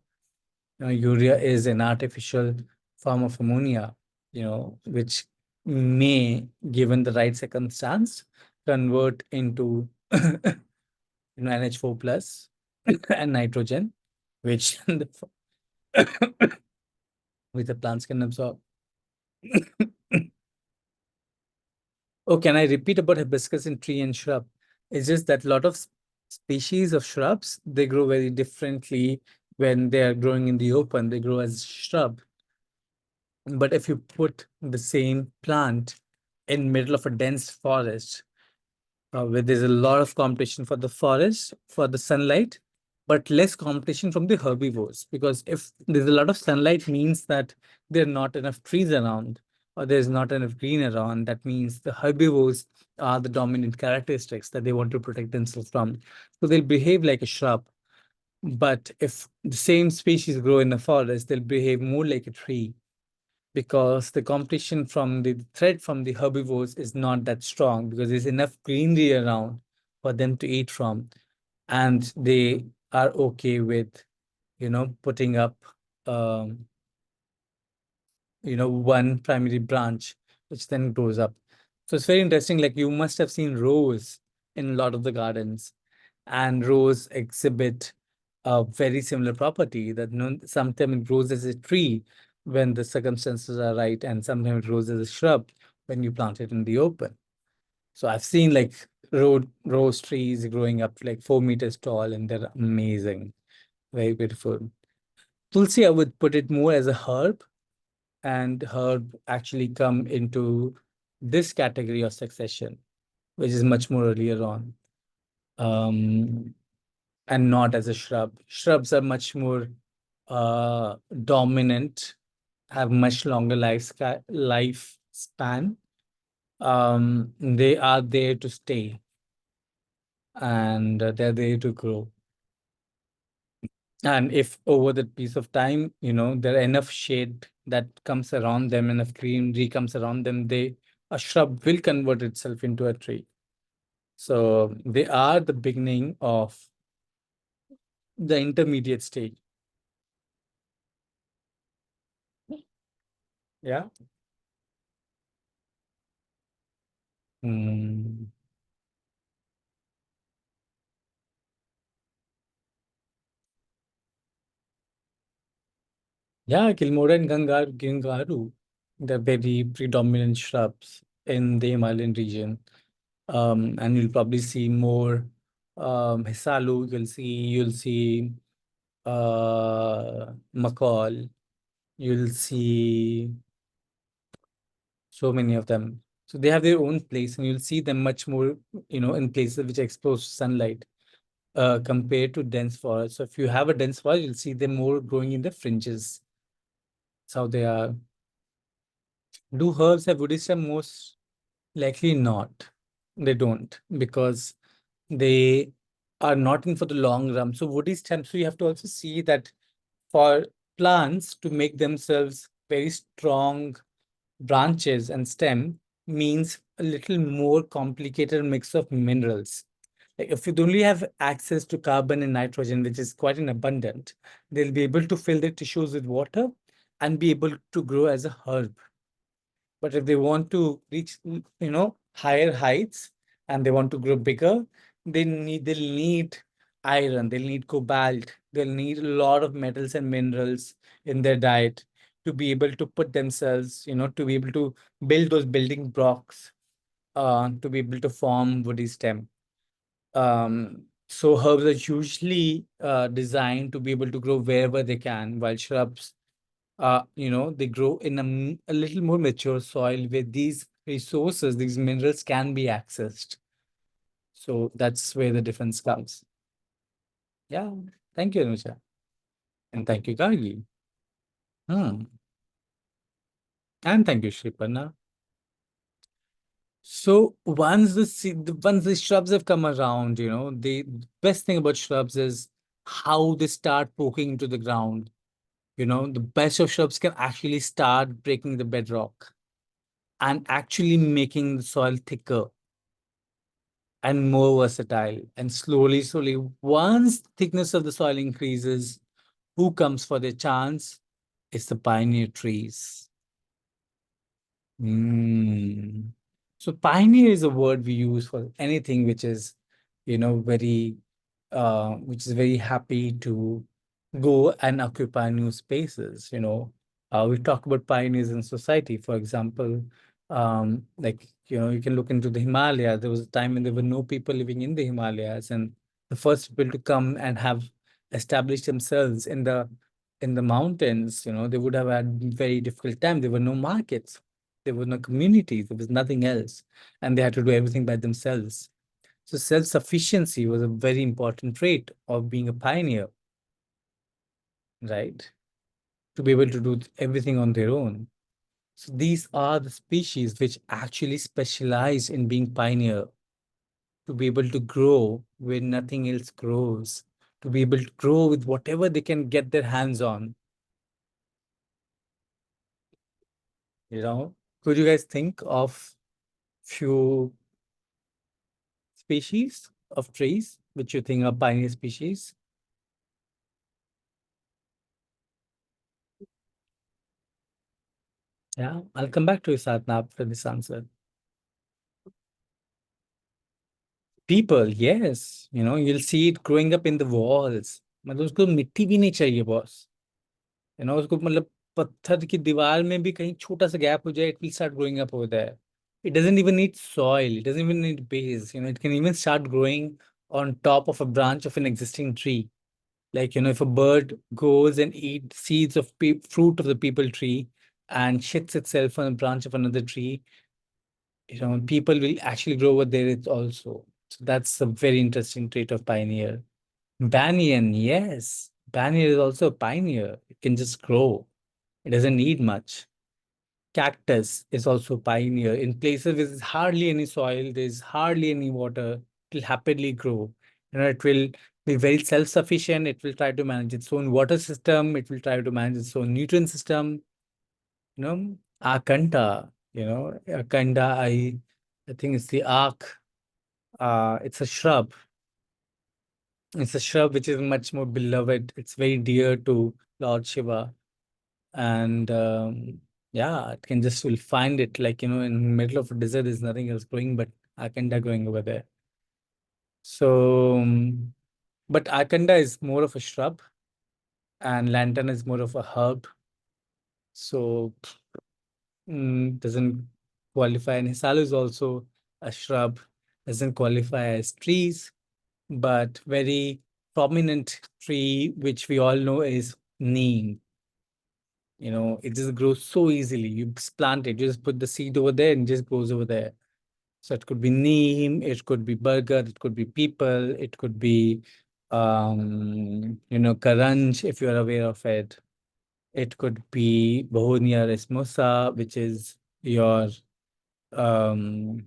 You know, urea is an artificial form of ammonia, you know, which may, given the right circumstance, convert into you know, NH4 plus and nitrogen, which which the plants can absorb. Oh, can I repeat about hibiscus in tree and shrub? It's just that a lot of species of shrubs, they grow very differently when they are growing in the open. They grow as shrub. But if you put the same plant in middle of a dense forest, where there's a lot of competition for the forest, for the sunlight, but less competition from the herbivores. Because if there's a lot of sunlight, means that there are not enough trees around, or there's not enough green around. That means the herbivores are the dominant characteristics that they want to protect themselves from. So they'll behave like a shrub. But if the same species grow in the forest, they'll behave more like a tree, because the competition from the threat from the herbivores is not that strong, because there's enough greenery around for them to eat from, and they are okay with, putting up, um, one primary branch, which then grows up. So it's very interesting. Like, you must have seen rows in a lot of the gardens, and rows exhibit a very similar property, that sometimes it grows as a tree when the circumstances are right, and sometimes it grows as a shrub when you plant it in the open. So I've seen like rose trees growing up like 4 meters tall, and they're amazing, very beautiful. Tulsi, I would put it more as a herb, and herb actually come into this category of succession, which is much more earlier on. Um, and not as a shrub. Shrubs are much more dominant, have much longer lifespan. They are there to stay, and they're there to grow. And if over the piece of time, there are enough shade that comes around them, enough greenery comes around them, a shrub will convert itself into a tree. So they are the beginning of the intermediate stage. Yeah. Mm. Yeah, Kilmora and Gingaru, they're very predominant shrubs in the Himalayan region. And you'll probably see more Hisalu, you'll see Makol, you'll see so many of them. So they have their own place, and you'll see them much more, in places which are exposed to sunlight, compared to dense forest. So if you have a dense forest, you'll see them more growing in the fringes. That's how they are. Do herbs have Buddhism? Most likely not. They don't, because they are not in for the long run. So Buddhist temples, you have to also see that for plants to make themselves very strong branches and stem means a little more complicated mix of minerals. Like, if you only have access to carbon and nitrogen, which is quite in abundant, they'll be able to fill their tissues with water and be able to grow as a herb. But if they want to reach, higher heights, and they want to grow bigger, they'll need iron, they'll need cobalt, they'll need a lot of metals and minerals in their diet to be able to put themselves, to be able to build those building blocks, to be able to form woody stem. So herbs are usually designed to be able to grow wherever they can, while shrubs, they grow in a little more mature soil where these resources, these minerals can be accessed. So that's where the difference comes. Yeah. Thank you, Anusha. And thank you, Gargi. Hmm. And thank you, Shripanna. So once the shrubs have come around, the best thing about shrubs is how they start poking into the ground. The best of shrubs can actually start breaking the bedrock and actually making the soil thicker and more versatile. And slowly, slowly, once thickness of the soil increases, who comes for their chance? It's the pioneer trees. Mm. So pioneer is a word we use for anything which is, which is very happy to go and occupy new spaces. We talk about pioneers in society. For example, like, you can look into the Himalayas. There was a time when there were no people living in the Himalayas, and the first people to come and have established themselves in the in the mountains, they would have had very difficult time. There were no markets, there were no communities, there was nothing else, and they had to do everything by themselves. So self-sufficiency was a very important trait of being a pioneer, right? To be able to do everything on their own. So these are the species which actually specialize in being pioneer, to be able to grow where nothing else grows, to be able to grow with whatever they can get their hands on. You know, could you guys think of few species of trees which you think are pioneer species? Yeah, I'll come back to you, Satna, after this answer. People, yes, you'll see it growing up in the walls. मतलब उसको मिट्टी भी नहीं चाहिए boss. उसको मतलब पत्थर की दीवार में भी कहीं छोटा सा गैप हो जाए, it will start growing up over there. It doesn't even need soil. It doesn't even need base. It can even start growing on top of a branch of an existing tree. Like, if a bird goes and eats seeds of fruit of the people tree and shits itself on a branch of another tree, people will actually grow over there it also. So that's a very interesting trait of pioneer. Banyan, yes. Banyan is also a pioneer. It can just grow. It doesn't need much. Cactus is also pioneer. In places with hardly any soil, there's hardly any water, it will happily grow. It will be very self-sufficient. It will try to manage its own water system. It will try to manage its own nutrient system. Akanta, Akanta, I think it's the arc. It's a shrub. It's a shrub which is much more beloved. It's very dear to Lord Shiva. And yeah, it can just will find it like, in the middle of a desert, there's nothing else growing but Akanda growing over there. So, but Akanda is more of a shrub and lantern is more of a herb. So, doesn't qualify. And Hisalu is also a shrub, doesn't qualify as trees, but very prominent tree, which we all know is neem. It just grows so easily. You just plant it, you just put the seed over there and it just grows over there. So it could be neem, it could be burger, it could be people, it could be karanj, if you're aware of it. It could be Begonia resmosa, which is your okay,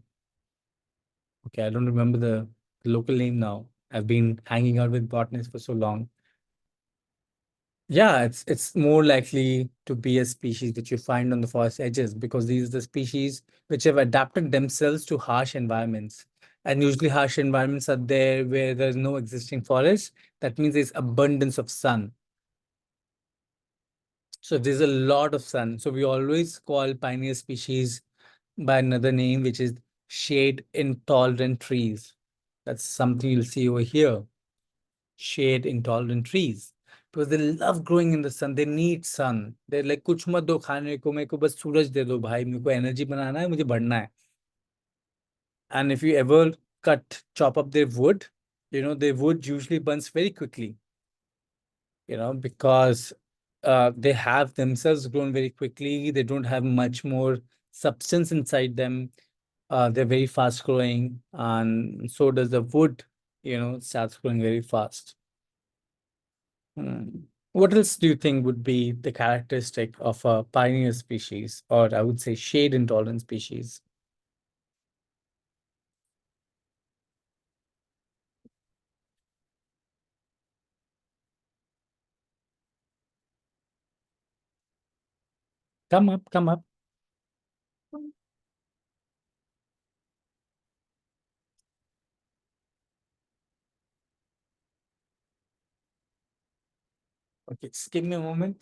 I don't remember the local name now. I've been hanging out with botanists for so long. Yeah, it's more likely to be a species that you find on the forest edges, because these are the species which have adapted themselves to harsh environments. And usually harsh environments are there where there's no existing forest. That means there's abundance of sun. So there's a lot of sun. So we always call pioneer species by another name, which is shade intolerant trees. That's something you'll see over here. Shade intolerant trees, because they love growing in the sun. They need sun. They're like, कुछ मत दो खाने को, मेरे को बस सूरज दे दो भाई, मेरे को एनर्जी बनाना है, मुझे बढ़ना है. And if you ever chop up their wood, their wood usually burns very quickly, because they have themselves grown very quickly. They don't have much more substance inside them. They're very fast growing, and so does the wood, starts growing very fast. What else do you think would be the characteristic of a pioneer species, or I would say shade intolerant species? Come up, come up. Okay, just give me a moment.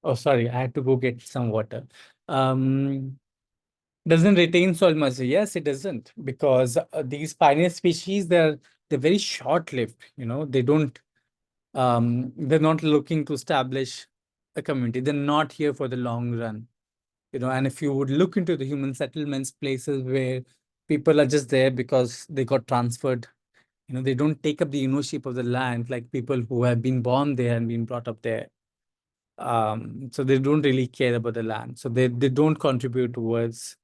Oh, sorry, I had to go get some water. Um, doesn't retain soil moisture. Yes, it doesn't, because these pioneer species, they're very short-lived. They don't They're not looking to establish a community. They're not here for the long run. And if you would look into the human settlements, places where people are just there because they got transferred, they don't take up the ownership of the land like people who have been born there and been brought up there. So they don't really care about the land. So they don't contribute towards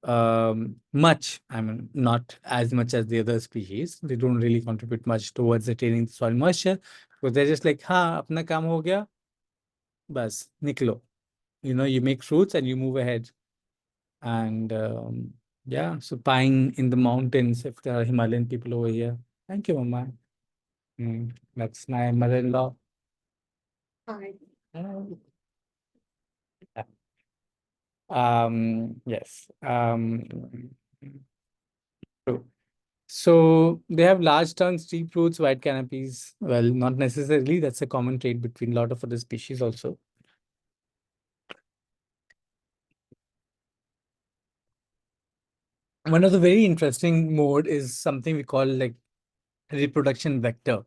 much. I mean, not as much as the other species. They don't really contribute much towards retaining the soil moisture because they're just like, हाँ, अपना काम हो गया, बस निकलो. You make fruits and you move ahead. And yeah, so pine in the mountains, if there are Himalayan people over here. Thank you, Mama. That's my mother-in-law. Hi. Yes. True. So they have large trunks, deep roots, wide canopies. Well, not necessarily. That's a common trait between a lot of other species also. One of the very interesting mode is something we call like reproduction vector,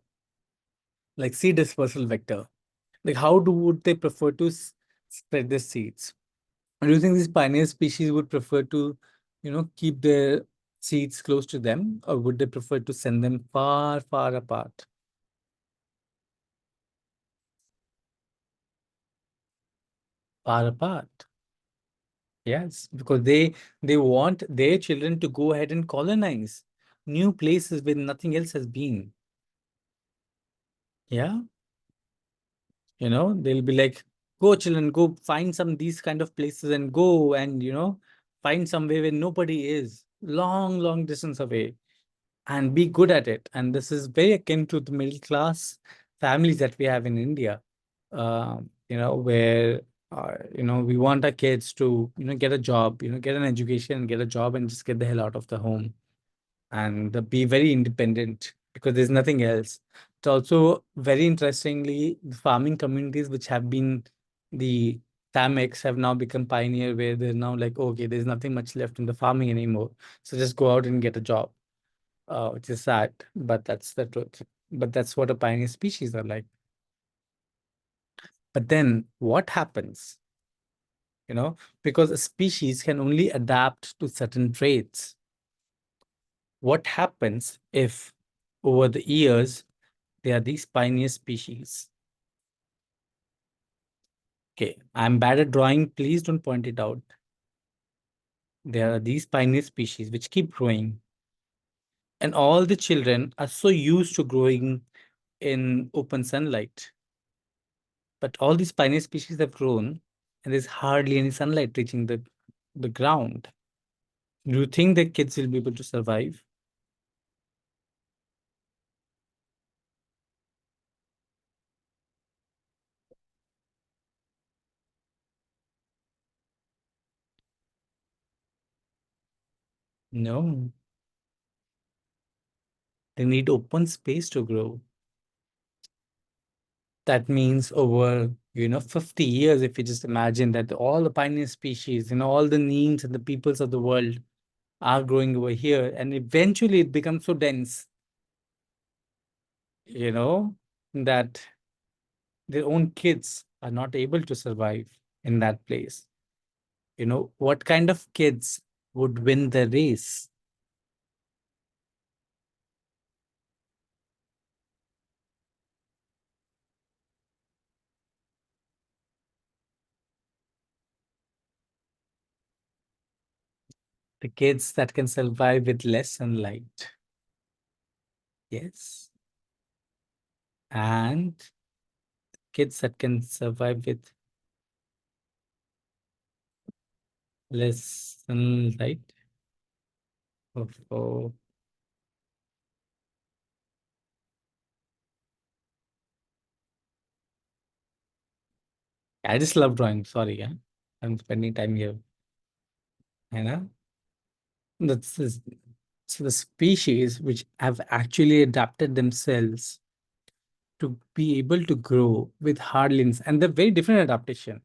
like seed dispersal vector. Like how would they prefer to spread their seeds? Do you think these pioneer species would prefer to, keep their seeds close to them, or would they prefer to send them far, far apart? Far apart. Yes, because they want their children to go ahead and colonize new places where nothing else has been. Yeah. They'll be like, go children, go find some these kind of places and go and, find somewhere where nobody is, long, long distance away, and be good at it. And this is very akin to the middle class families that we have in India, where, we want our kids to, get a job, get an education, get a job and just get the hell out of the home and be very independent because there's nothing else. It's also very interestingly, the farming communities which have been the Tamex have now become pioneer where they're now like, okay, there's nothing much left in the farming anymore. So just go out and get a job, which is sad, but that's the truth. But that's what a pioneer species are like. But then what happens? Because a species can only adapt to certain traits. What happens if over the years they are these pioneer species? Okay, I'm bad at drawing. Please don't point it out. There are these pioneer species which keep growing, and all the children are so used to growing in open sunlight. But all these pioneer species have grown, and there's hardly any sunlight reaching the ground. Do you think the kids will be able to survive? No, they need open space to grow. That means over 50 years, if you just imagine that all the pioneer species, all the neems and the peoples of the world are growing over here, and eventually it becomes so dense, you know that their own kids are not able to survive in that place. What kind of kids would win the race? The kids that can survive with less sunlight. Yes. And kids that can survive with less sunlight. Oh, I just love drawing. Sorry, yeah. I'm spending time here. You know, that's this, so the species which have actually adapted themselves to be able to grow with hardlings, and they're very different adaptation.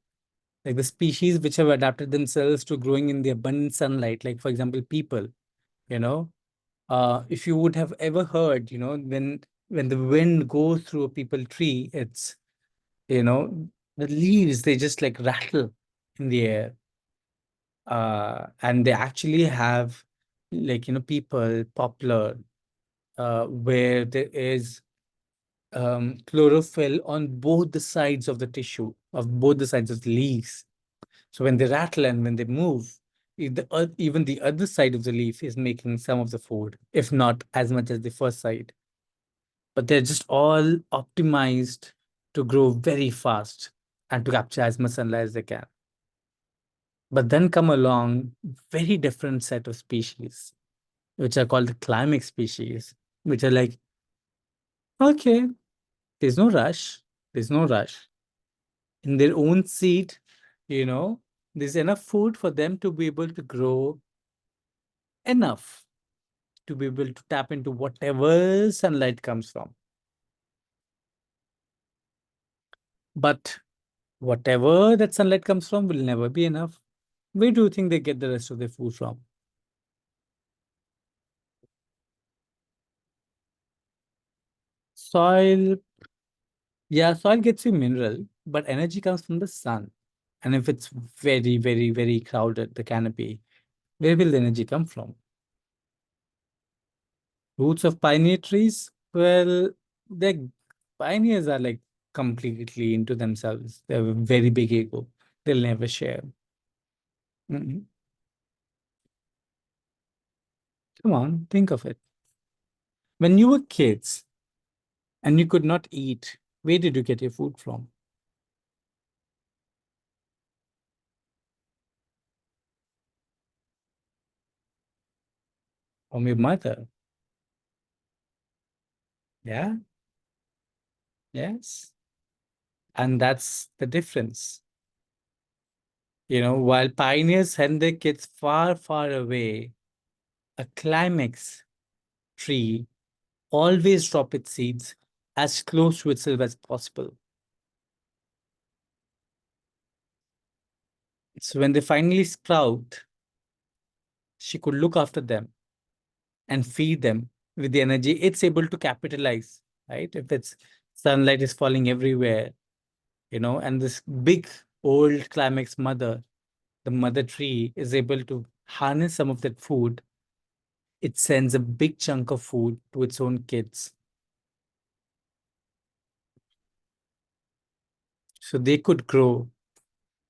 Like the species which have adapted themselves to growing in the abundant sunlight, like for example, people, you know, if you would have ever heard, when when the wind goes through a people tree, it's, you know, the leaves, they just like rattle in the air. And they actually have like, people, poplar, where there is chlorophyll on both the sides of the tissue, of both the sides of the leaves. So when they rattle and when they move, even the other side of the leaf is making some of the food, if not as much as the first side. But they're just all optimized to grow very fast and to capture as much sunlight as they can. But then come along very different set of species, which are called the climax species, which are like, okay, there's no rush, there's no rush. In their own seed, you know, there's enough food for them to be able to grow enough to be able to tap into whatever sunlight comes from. But whatever that sunlight comes from will never be enough. Where do you think they get the rest of their food from? Soil, yeah, soil gets you mineral, but energy comes from the sun. And if it's very, very, very crowded, the canopy, where will the energy come from? Roots of pioneer trees? Well, the pioneers are like completely into themselves. They have a very big ego. They'll never share. Mm-mm. Come on, think of it. When you were kids and you could not eat, where did you get your food from? From your mother. Yeah, yes. And that's the difference. While pioneers send their kids far, far away, a climax tree always drop its seeds as close to itself as possible. So when they finally sprout, she could look after them and feed them with the energy it's able to capitalize, right? If it's sunlight is falling everywhere, and this big old climax mother, the mother tree, is able to harness some of that food. It sends a big chunk of food to its own kids. So they could grow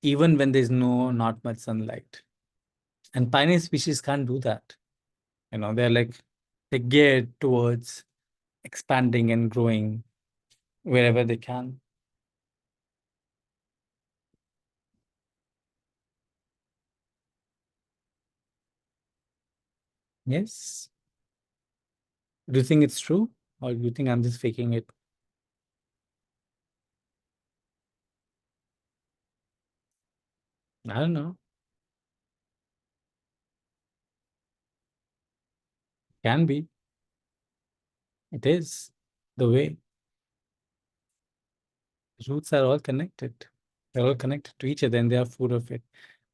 even when there's not much sunlight. And pioneer species can't do that. They're geared towards expanding and growing wherever they can. Yes. Do you think it's true? Or do you think I'm just faking it? I don't know. Can be. It is the way. Roots are all connected. They're all connected to each other and they are food of it.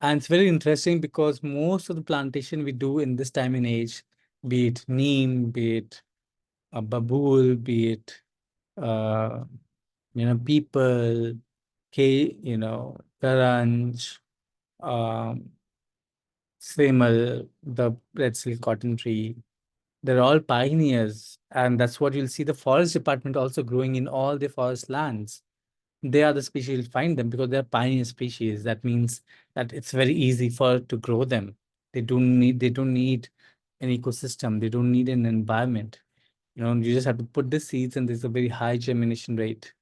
And it's very interesting because most of the plantation we do in this time and age, be it neem, be it a babool, be it uh, people, karanj, um, simel, the red silk cotton tree. They're all pioneers, and that's what you'll see the forest department also growing in all the forest lands. They are the species you'll find them because they're pioneer species. That means that it's very easy for to grow them. They don't need an ecosystem. They don't need an environment. You just have to put the seeds, and there's a very high germination rate,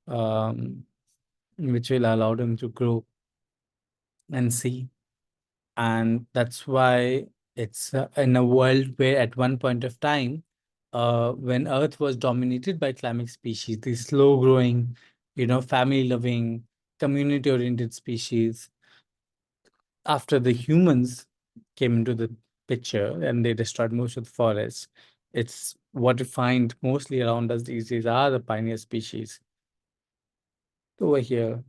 um, which will allow them to grow and see. And that's why it's in a world where at one point of time, when Earth was dominated by climatic species, these slow growing, family loving, community oriented species, after the humans came into the picture and they destroyed most of the forests, it's what you find mostly around us these days are the pioneer species. Over here,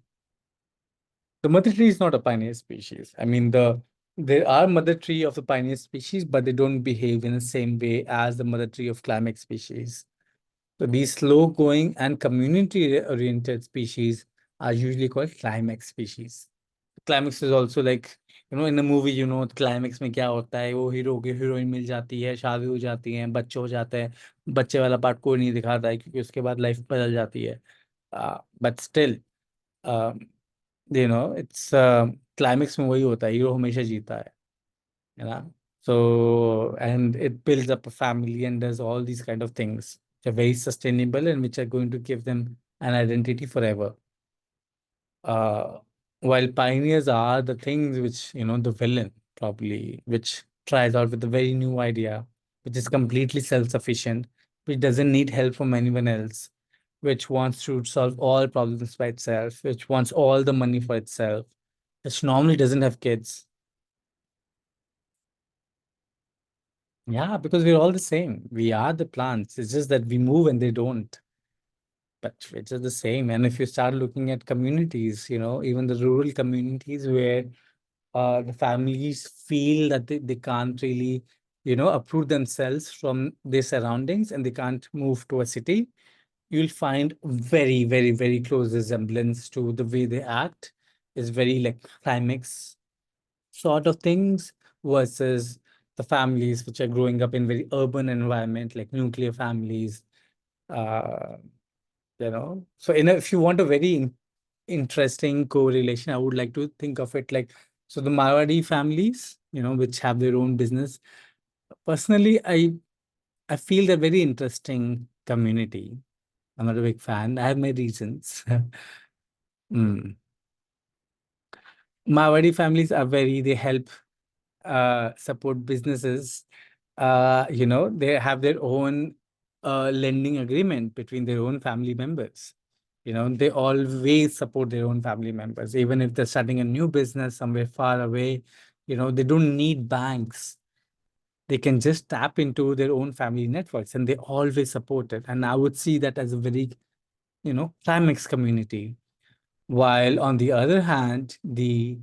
the mother tree is not a pioneer species. I mean, there are mother tree of the pioneer species, but they don't behave in the same way as the mother tree of climax species. So these slow-going and community-oriented species are usually called climax species. Climax is also like, in a movie, climax में क्या होता है, वो hero की heroine मिल जाती है, शादी हो जाती है, बच्चे हो जाते हैं. बच्चे वाला पार्ट कोई नहीं दिखाता है क्योंकि उसके बाद लाइफ बदल जाती है. बट स्टिल, इट्स क्लाइमेक्स में वही होता है, हीरो हमेशा जीता है ना. So, and it builds up a family and does all these kind of things which are very sustainable and which are going to give them an identity forever. Uh, while pioneers are the things which, the villain probably, which tries out with a very new idea, which is completely self-sufficient, which doesn't need help from anyone else, which wants to solve all problems by itself, which wants all the money for itself, which normally doesn't have kids. Yeah, because we're all the same. We are the plants. It's just that we move and they don't. But it's just the same. And if you start looking at communities, even the rural communities where the families feel that they can't really, uproot themselves from their surroundings and they can't move to a city, you'll find very, very, very close resemblance to the way they act. Is very like climax sort of things versus the families which are growing up in very urban environment like nuclear families. uh, so if you want a very interesting correlation, I would like to think of it like, so the Marwadi families, which have their own business. Personally, I feel they're very interesting community. I'm not a big fan. I have my reasons. Mm. Marwadi families are they help support businesses. They have their own lending agreement between their own family members. They always support their own family members, even if they're starting a new business somewhere far away. They don't need banks. They can just tap into their own family networks and they always support it. And I would see that as a very, climax community. While on the other hand, the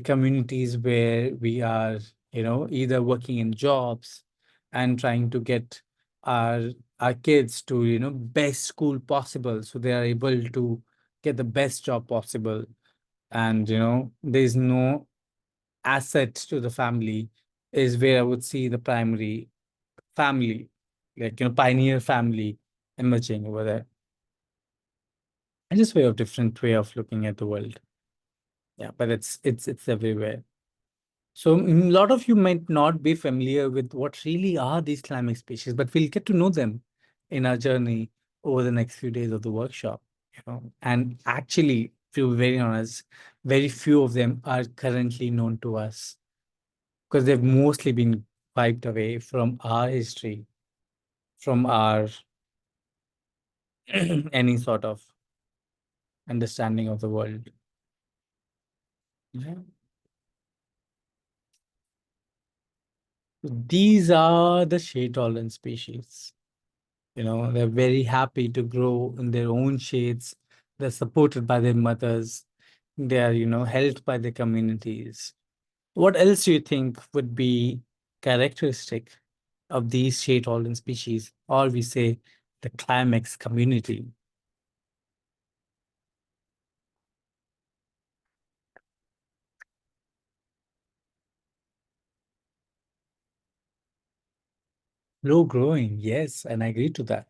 communities where we are, either working in jobs and trying to get our our kids to, best school possible, so they are able to get the best job possible. And, there's no asset to the family, is where I would see the primary family, like, pioneer family emerging over there. And just way of different way of looking at the world. Yeah, but it's everywhere. So a lot of you might not be familiar with what really are these climax species, but we'll get to know them in our journey over the next few days of the workshop. And actually, to be very honest, very few of them are currently known to us because they've mostly been wiped away from our history, from our any sort of understanding of the world. Yeah. These are the shade tolerant species. They're very happy to grow in their own shades. They're supported by their mothers. They are, helped by their communities. What else do you think would be characteristic of these shade tolerant species, or we say the climax community? Low growing, yes, and I agree to that.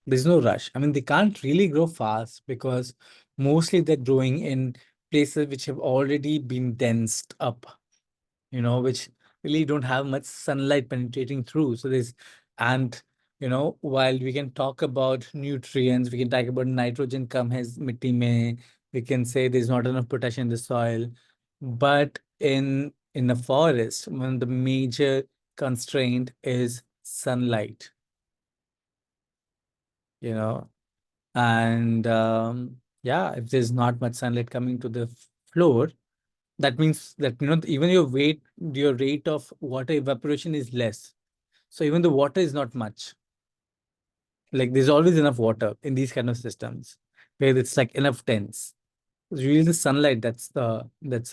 There's no rush. I mean, they can't really grow fast because mostly they're growing in places which have already been densed up, which really don't have much sunlight penetrating through. So and while we can talk about nutrients, we can talk about nitrogen come has mitti mein, we can say there's not enough potassium in the soil. But in the forest, one of the major constraint is sunlight, you know, and yeah, if there's not much sunlight coming to the floor, that means that even your rate of water evaporation is less. So even the water is not much. Like there's always enough water in these kind of systems where it's like enough dense. It's really the sunlight that's a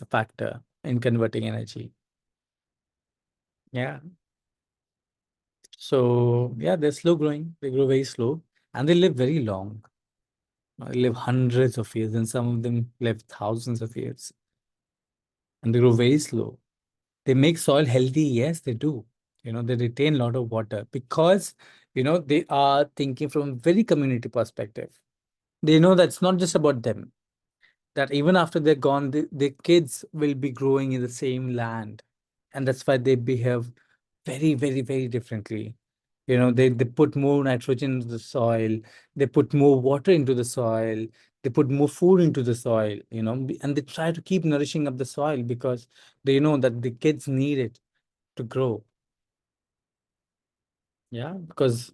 factor in converting energy. Yeah. So yeah, they're slow growing. They grow very slow and they live very long. They live hundreds of years, and some of them live thousands of years. And they grow very slow. They make soil healthy. Yes, they do. They retain a lot of water because, they are thinking from a very community perspective. They know that it's not just about them, that even after they're gone, the kids will be growing in the same land. And that's why they behave very, very, very differently. They put more nitrogen into the soil, they put more water into the soil, they put more food into the soil, and they try to keep nourishing up the soil because they know that the kids need it to grow. Yeah, because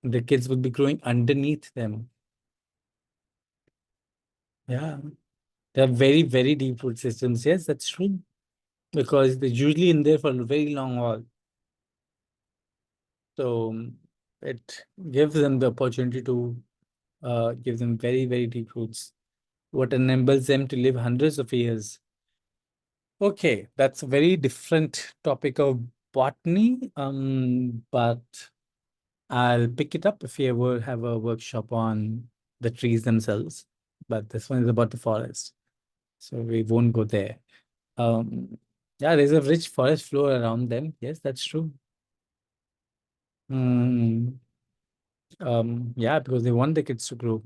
the kids will be growing underneath them. Yeah, they're very, very deep root systems. Yes, that's true. Because they're usually in there for a very long haul. So it gives them the opportunity to give them very, very deep roots, what enables them to live hundreds of years. Okay, that's a very different topic of botany, but I'll pick it up if you ever have a workshop on the trees themselves. But this one is about the forest, so we won't go there. Um, yeah, there's a rich forest floor around them. Yes, that's true. Mm, yeah, because they want the kids to grow.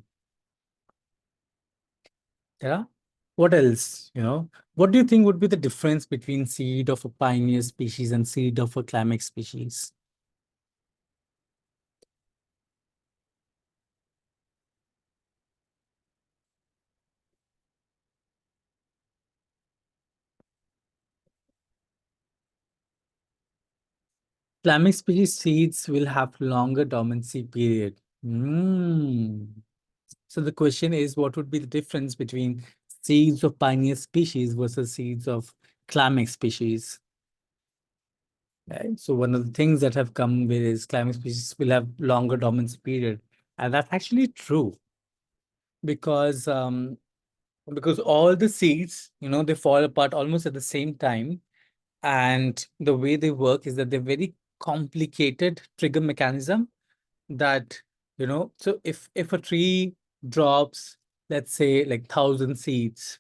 Yeah. What else? What do you think would be the difference between seed of a pioneer species and seed of a climax species? Climax species seeds will have longer dormancy period. Hmm. So the question is, what would be the difference between seeds of pioneer species versus seeds of climax species? Right? So one of the things that have come with is climax species will have longer dormancy period, and that's actually true because all the seeds, they fall apart almost at the same time. And the way they work is that they're very complicated trigger mechanism that, so if a tree drops, let's say like 1,000 seeds,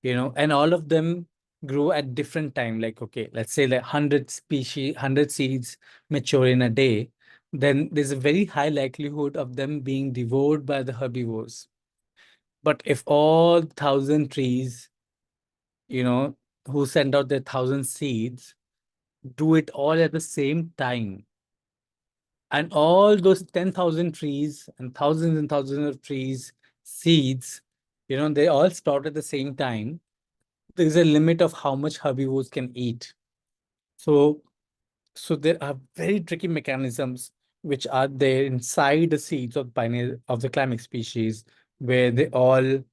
and all of them grow at different time, like, okay, let's say like 100 seeds mature in a day, then there's a very high likelihood of them being devoured by the herbivores. But if all 1,000 trees, you know, who send out their 1,000 seeds, do it all at the same time, and all those 10,000 trees and thousands of trees, seeds, they all sprout at the same time, there's a limit of how much herbivores can eat. So, so there are very tricky mechanisms which are there inside the seeds of pioneer of the climax species, where they all,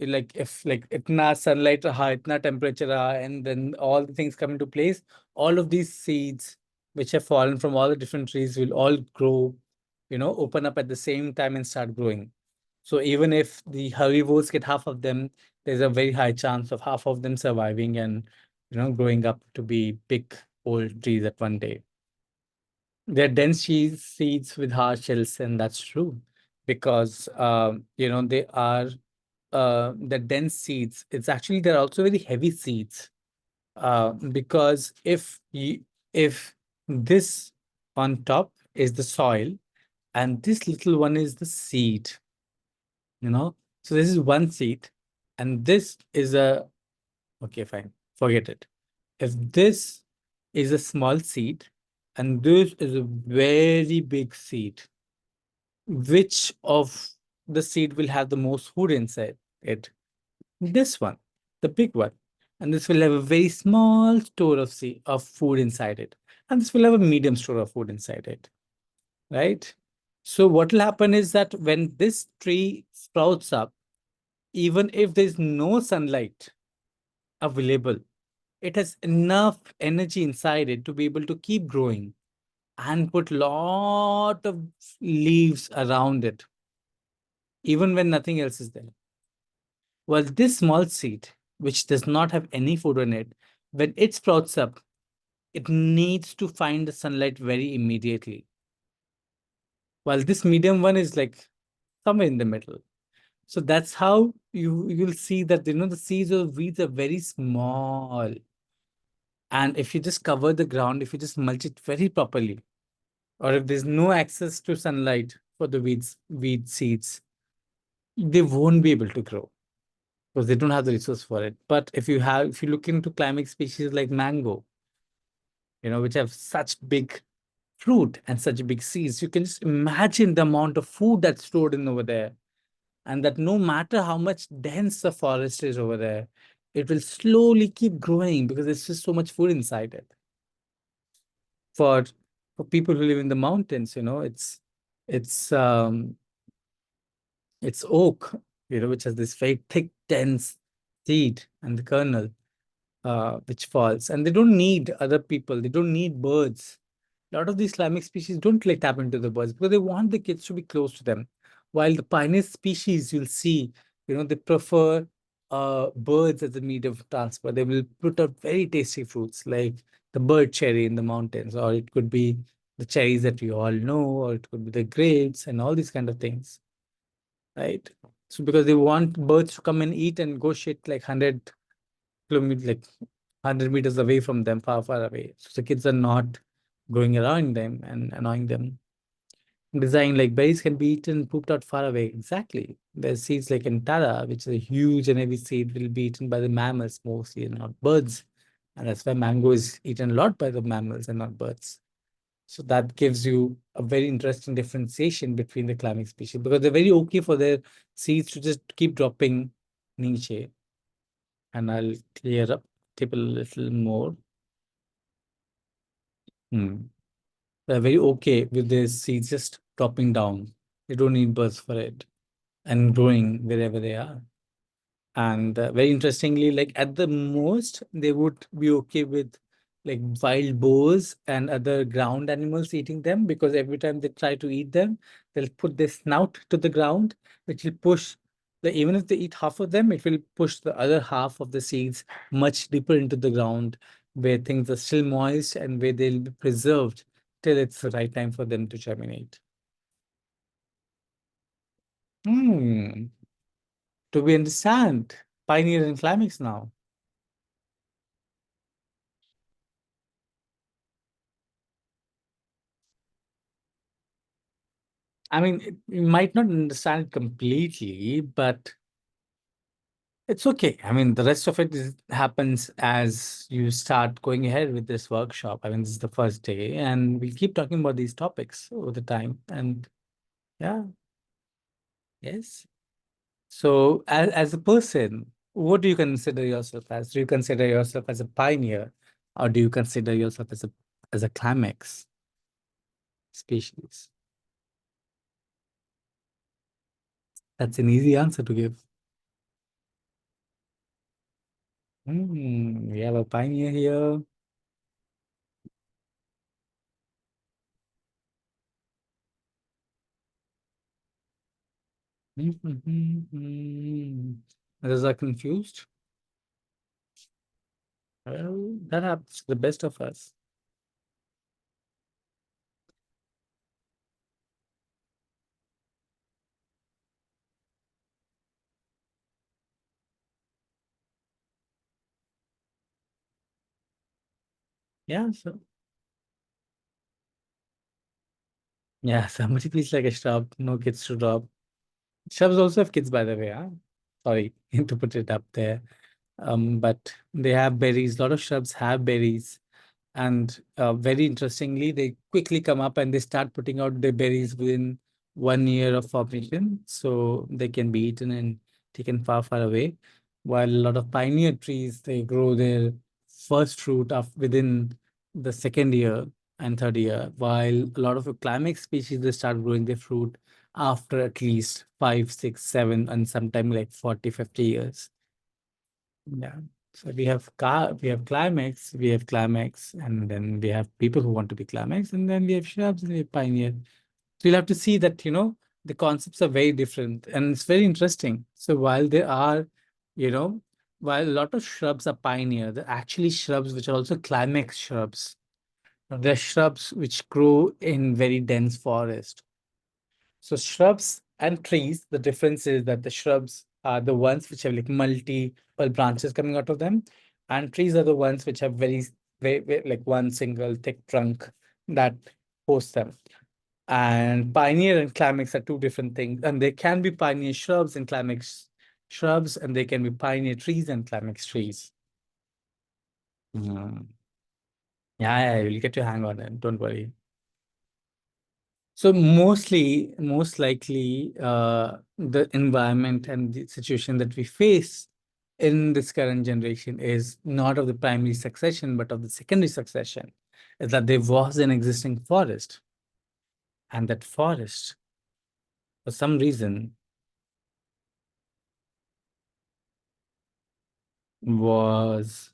like if like itna sunlight raha, itna temperature raha, and then all the things come into place, all of these seeds which have fallen from all the different trees will all grow, open up at the same time and start growing. So even if the herbivores get half of them, there's a very high chance of half of them surviving and, growing up to be big old trees at one day. They're dense seeds with hard shells, and that's true because they are the dense seeds. It's actually they're also very heavy seeds because if this on top is the soil and this little one is the seed, so this is one seed, and this is a okay, fine, forget it. If this is a small seed and this is a very big seed, which of the seed will have the most food inside it? This one, the big one. And this will have a very small store of food inside it. And this will have a medium store of food inside it, right? So what will happen is that when this tree sprouts up, even if there's no sunlight available, it has enough energy inside it to be able to keep growing and put lot of leaves around it, even when nothing else is there. Well, this small seed, which does not have any food in it, when it sprouts up, it needs to find the sunlight very immediately. While this medium one is like somewhere in the middle. So that's how you'll see that the seeds or weeds are very small. And if you just cover the ground, if you just mulch it very properly, or if there's no access to sunlight for the weed seeds, they won't be able to grow because they don't have the resource for it. But if you look into climax species like mango, which have such big fruit and such big seeds, you can just imagine the amount of food that's stored in over there. And that no matter how much dense the forest is over there, it will slowly keep growing because there's just so much food inside it. For people who live in the mountains, it's um it's oak, which has this very thick, dense seed and the kernel, which falls. And they don't need other people. They don't need birds. A lot of these climax species don't like tap into the birds because they want the kids to be close to them. While the pioneer species, you'll see, they prefer birds as a medium of transport. They will put out very tasty fruits like the bird cherry in the mountains, or it could be the cherries that we all know, or it could be the grapes and all these kind of things, right? So because they want birds to come and eat and go shit like 100 kilometers, like 100 meters away from them, far, far away. So the kids are not going around them and annoying them. Design like berries can be eaten, pooped out far away. Exactly. There's seeds like Antara, which is a huge and heavy seed, will be eaten by the mammals mostly and not birds. And that's why mango is eaten a lot by the mammals and not birds. So that gives you a very interesting differentiation between the climbing species because they're very okay for their seeds to just keep dropping niche. And I'll clear up, tip a little more. They're very okay with their seeds just dropping down. They don't need birds for it and growing wherever they are. And very interestingly, like at the most, they would be okay with like wild boars and other ground animals eating them because every time they try to eat them, they'll put their snout to the ground, which will push, like even if they eat half of them, it will push the other half of the seeds much deeper into the ground where things are still moist and where they'll be preserved till it's the right time for them to germinate. Hmm. Do we understand pioneer and climax now? I mean, you might not understand it completely, but it's okay. I mean, the rest of it happens as you start going ahead with this workshop. I mean, this is the first day, and we'll keep talking about these topics over the time. And yeah, yes. So, as a person, what do you consider yourself as? Do you consider yourself as a pioneer, or do you consider yourself as a climax species? That's an easy answer to give. We have a pioneer here. Others are confused. Well, that happens to the best of us. Yeah, so yeah, somebody feels like a shrub. No kids to drop. Shrubs also have kids, by the way. Huh? Sorry to put it up there. But they have berries. A lot of shrubs have berries. And very interestingly, they quickly come up and they start putting out their berries within 1 year of formation. So they can be eaten and taken far, far away. While a lot of pioneer trees, they grow their first fruit of within the second year and third year. While a lot of climax species, they start growing their fruit after at least 5, 6, 7, and sometimes like 40, 50 years. Yeah. So we have climax, and then we have people who want to be climax, and then we have shrubs and we have pioneer. So you'll have to see that, the concepts are very different and it's very interesting. So you know, while a lot of shrubs are pioneer, they're actually shrubs which are also climax shrubs. They're shrubs which grow in very dense forest. So shrubs and trees, the difference is that the shrubs are the ones which have like multiple branches coming out of them, and trees are the ones which have very like one single thick trunk that hosts them. And pioneer and climax are two different things, and there can be pioneer shrubs and climax shrubs, and there can be pioneer trees and climax trees. Mhm. Yeah, you'll get to hang on it. Don't worry. So most likely, the environment and the situation that we face in this current generation is not of the primary succession, but of the secondary succession. Is that there was an existing forest, and that forest, for some reason, was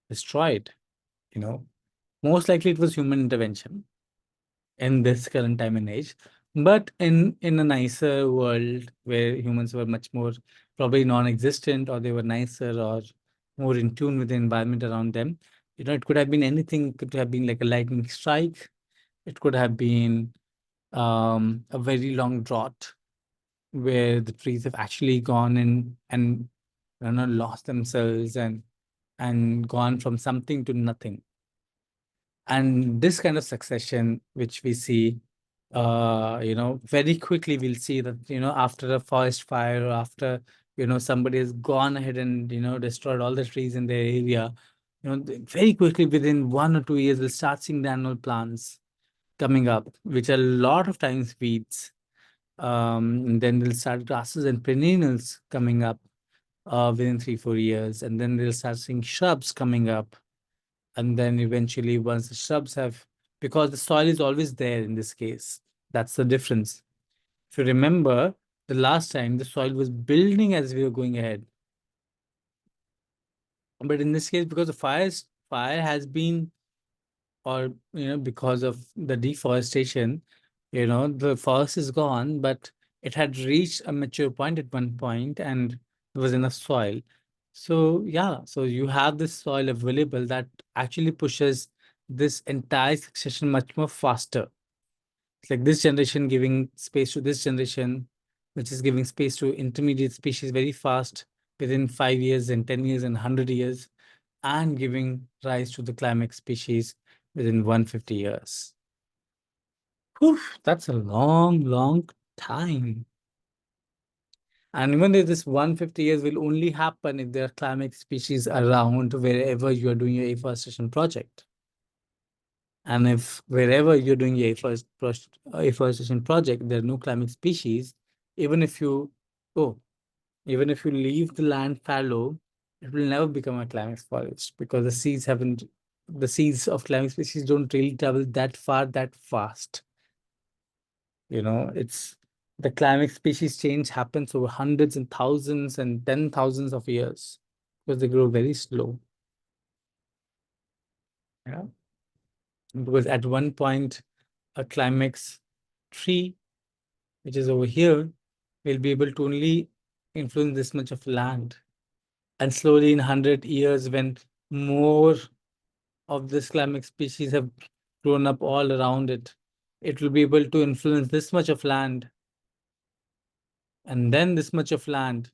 destroyed. You know, most likely it was human intervention in this current time and age. But in a nicer world where humans were much more probably non-existent, or they were nicer or more in tune with the environment around them, it could have been anything. It could have been like a lightning strike. It could have been a very long drought where the trees have actually gone in and lost themselves and gone from something to nothing. And this kind of succession, which we see, very quickly we'll see that, after a forest fire, or after, somebody has gone ahead and, destroyed all the trees in their area, very quickly within 1 or 2 years, we'll start seeing the annual plants coming up, which are a lot of times weeds. And then they'll start grasses and perennials coming up within 3, 4 years. And then they'll start seeing shrubs coming up, and then eventually once the shrubs have, because the soil is always there in this case, that's the difference. If you remember, the last time the soil was building as we were going ahead, but in this case, because the fire has been, or because of the deforestation, the forest is gone, but it had reached a mature point at one point, and there was enough soil. So yeah, so you have this soil available that actually pushes this entire succession much more faster. It's like this generation giving space to this generation, which is giving space to intermediate species very fast within 5 years and 10 years and 100 years, and giving rise to the climax species within 150 years. Whew, that's a long, long time. And even if this 150 years will only happen if there are climax species around wherever you are doing your afforestation project. And if wherever you're doing your afforestation project, there are no climax species, even if you, oh, even if you leave the land fallow, it will never become a climax forest, because the seeds of climax species don't really travel that far that fast. It's the climax species change happens over hundreds and thousands and 10,000s of years, because they grow very slow. Yeah. Because at one point, a climax tree, which is over here, will be able to only influence this much of land. And slowly in 100 years, when more of this climax species have grown up all around it, it will be able to influence this much of land, and then this much of land.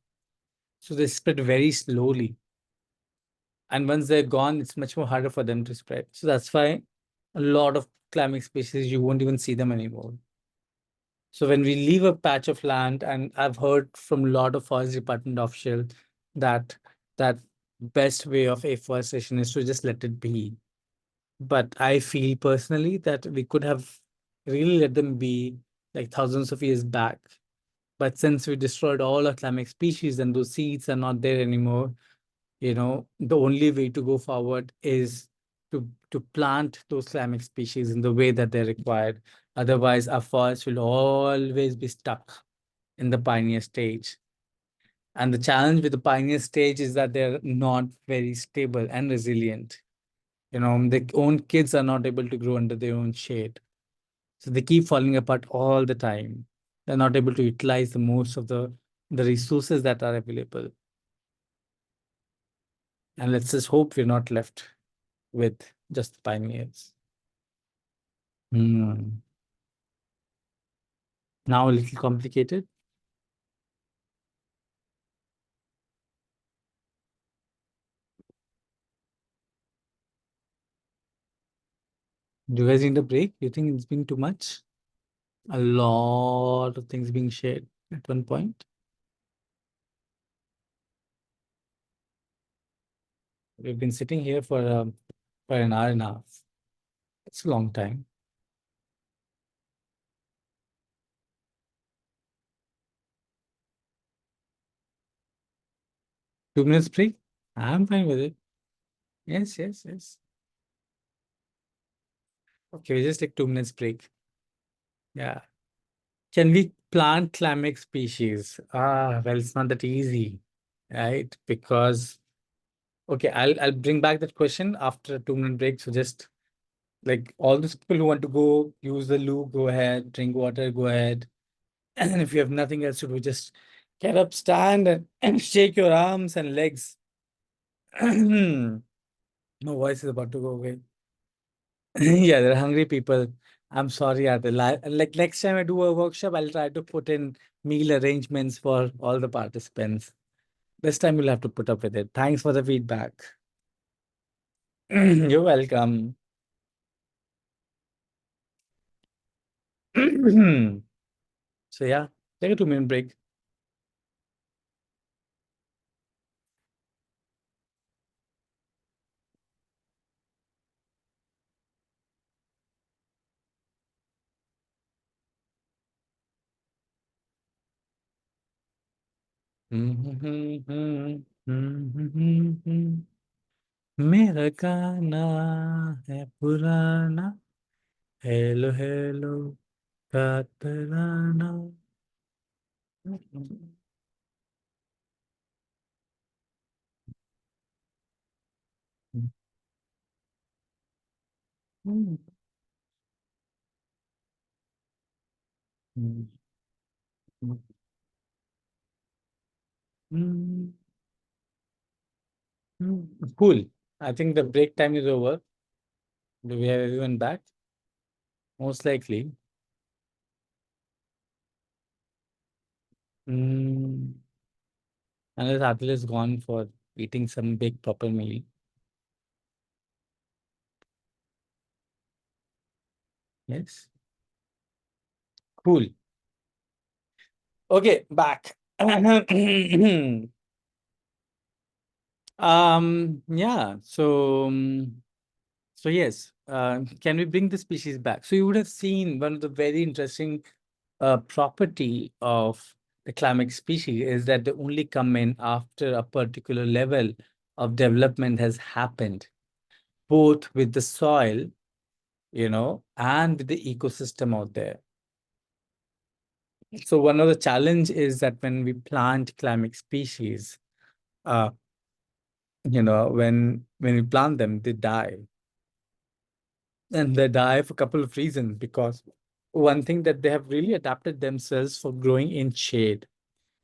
So they spread very slowly. And once they're gone, it's much more harder for them to spread. So that's why a lot of climax species, you won't even see them anymore. So when we leave a patch of land, and I've heard from a lot of forest department officials that that best way of afforestation is to just let it be. But I feel personally that we could have really let them be like thousands of years back. But since we destroyed all our climax species and those seeds are not there anymore, the only way to go forward is to plant those climax species in the way that they're required. Otherwise, our forests will always be stuck in the pioneer stage. And the challenge with the pioneer stage is that they're not very stable and resilient. Their own kids are not able to grow under their own shade. So they keep falling apart all the time. They're not able to utilize the most of the resources that are available. And let's just hope we're not left with just the pioneers. Hmm. Now a little complicated. Do you guys need a break? You think it's been too much? A lot of things being shared at one point. We've been sitting here for an hour and a half. It's a long time. 2 minutes break? I'm fine with it. Yes, yes, yes. Okay, we just take 2 minutes break. Yeah. Can we plant climax species? Well, it's not that easy, right? Because okay, I'll bring back that question after a 2 minute break. So just like all those people who want to go use the loo, go ahead, drink water, go ahead. And if you have nothing else to do, just get up, stand, and shake your arms and legs. My voice is about to go away. Yeah, they're hungry people. I'm sorry, Adil. Like next time I do a workshop, I'll try to put in meal arrangements for all the participants. This time you'll have to put up with it. Thanks for the feedback. You're welcome. So yeah, take a 2 minute break. मेरा गाना है पुराना hello hello का तराना Cool. I think the break time is over. Do we have everyone back? Most likely. Mm, unless Atul is gone for eating some big proper meal. Yes. Cool. Okay, back. Yeah. So yes, can we bring the species back? So you would have seen one of the very interesting property of the climax species is that they only come in after a particular level of development has happened, both with the soil, and with the ecosystem out there. So one of the challenge is that when we plant climax species, uh, when we plant them, they die. And they die for a couple of reasons, because one thing that they have really adapted themselves for growing in shade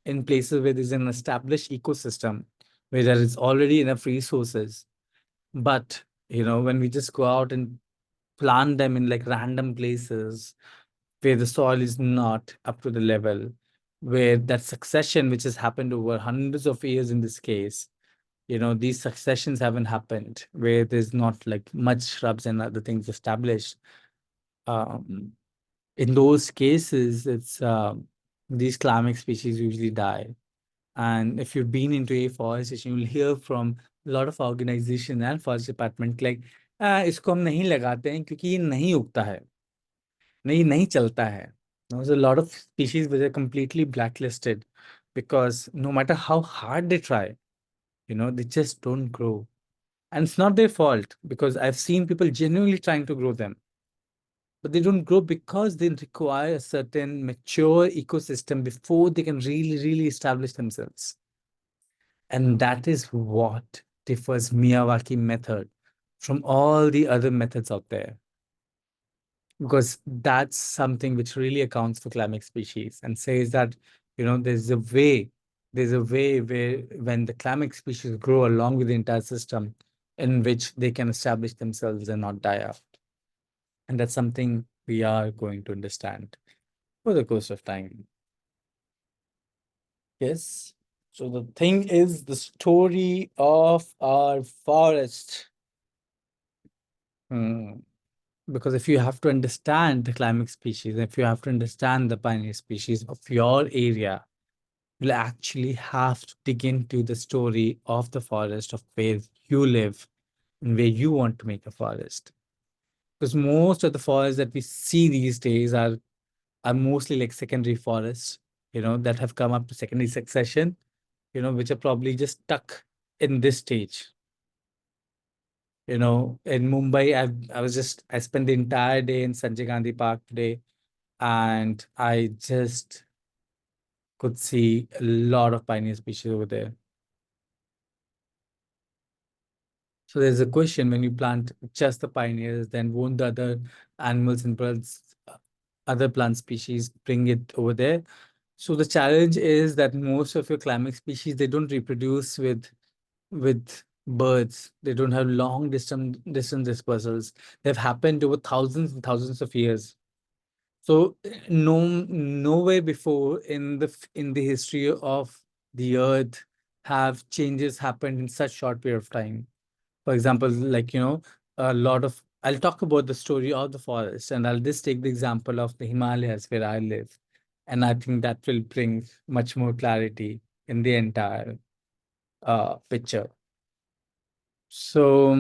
in places where there's an established ecosystem, where there is already enough resources. But, when we just go out and plant them in like random places where the soil is not up to the level, where that succession, which has happened over hundreds of years in this case, these successions haven't happened, where there's not like much shrubs and other things established. Um, in those cases, it's these climax species usually die. And if you've been into afforestation, you'll hear from a lot of organization and forest department like, इसको हम नहीं लगाते हैं क्योंकि ये नहीं उगता है, नहीं नहीं चलता है. There's a lot of species which are completely blacklisted because no matter how hard they try, they just don't grow. And it's not their fault, because I've seen people genuinely trying to grow them, but they don't grow because they require a certain mature ecosystem before they can really, really establish themselves. And that is what differs Miyawaki method from all the other methods out there. Because that's something which really accounts for climax species and says that, there's a way there's a way where when the climax species grow along with the entire system, in which they can establish themselves and not die out. And that's something we are going to understand over the course of time. Yes. So the thing is the story of our forest. Hmm. Because if you have to understand the climax species, if you have to understand the pioneer species of your area, you'll actually have to dig into the story of the forest of where you live and where you want to make a forest. Because most of the forests that we see these days are mostly like secondary forests, that have come up to secondary succession, which are probably just stuck in this stage. In Mumbai, I spent the entire day in Sanjay Gandhi Park today, and I just could see a lot of pioneer species over there. So there's a question, when you plant just the pioneers, then won't the other animals and birds, other plant species bring it over there? So the challenge is that most of your climax species, they don't reproduce with birds. They don't have long distance dispersals. They've happened over thousands and thousands of years. So nowhere before in the history of the earth have changes happened in such short period of time. For example, like a lot of I'll talk about the story of the forest, and I'll just take the example of the Himalayas where I live, and I think that will bring much more clarity in the entire picture. So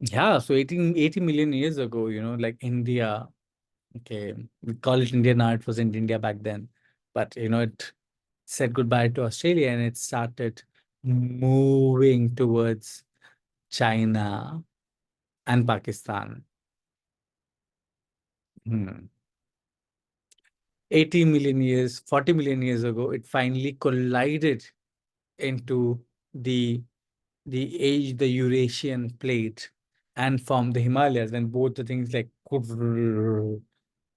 yeah, so 80 million years ago, like India. Okay, we call it India now. It wasn't India back then, but it said goodbye to Australia and it started moving towards China and Pakistan. 80 million years, 40 million years ago, it finally collided into the the Eurasian plate and formed the Himalayas. When both the things like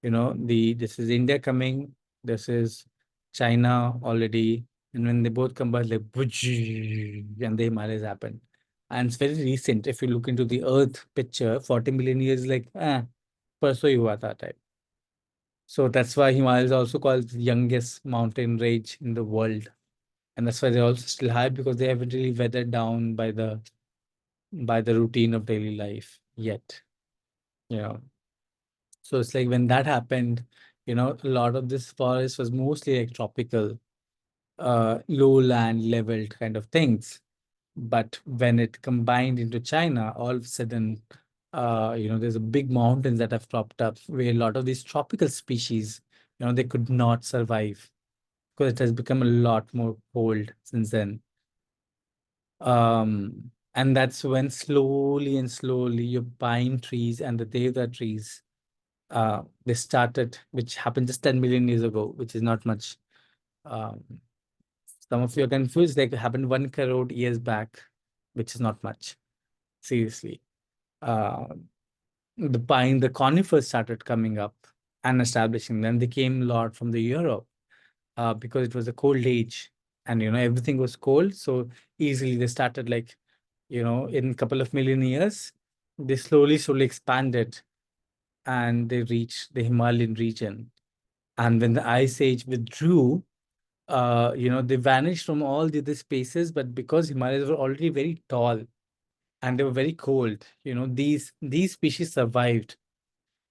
this is India coming, this is China already, and when they both combine, like and the Himalayas happen. And it's very recent. If you look into the Earth picture, 40 million years, like परसों ही हुआ था type. So that's why Himalayas is also called the youngest mountain range in the world. And that's why they're also still high, because they haven't really weathered down by the routine of daily life yet. So it's like when that happened, a lot of this forest was mostly like tropical, lowland leveled kind of things. But when it combined into China, all of a sudden, there's a big mountains that have cropped up where a lot of these tropical species, they could not survive because it has become a lot more cold since then. And that's when slowly and slowly your pine trees and the deodar trees, they started, which happened just 10 million years ago, which is not much. Um, some of you are confused, like it happened 1 crore years back, which is not much. Seriously. Uh, the conifers started coming up and establishing them. They came a lot from the Europe because it was a cold age and, everything was cold. So easily they started like, in a couple of million years, they slowly expanded and they reached the Himalayan region. And when the ice age withdrew, they vanished from all the other spaces, but because Himalayas were already very tall and they were very cold, these species survived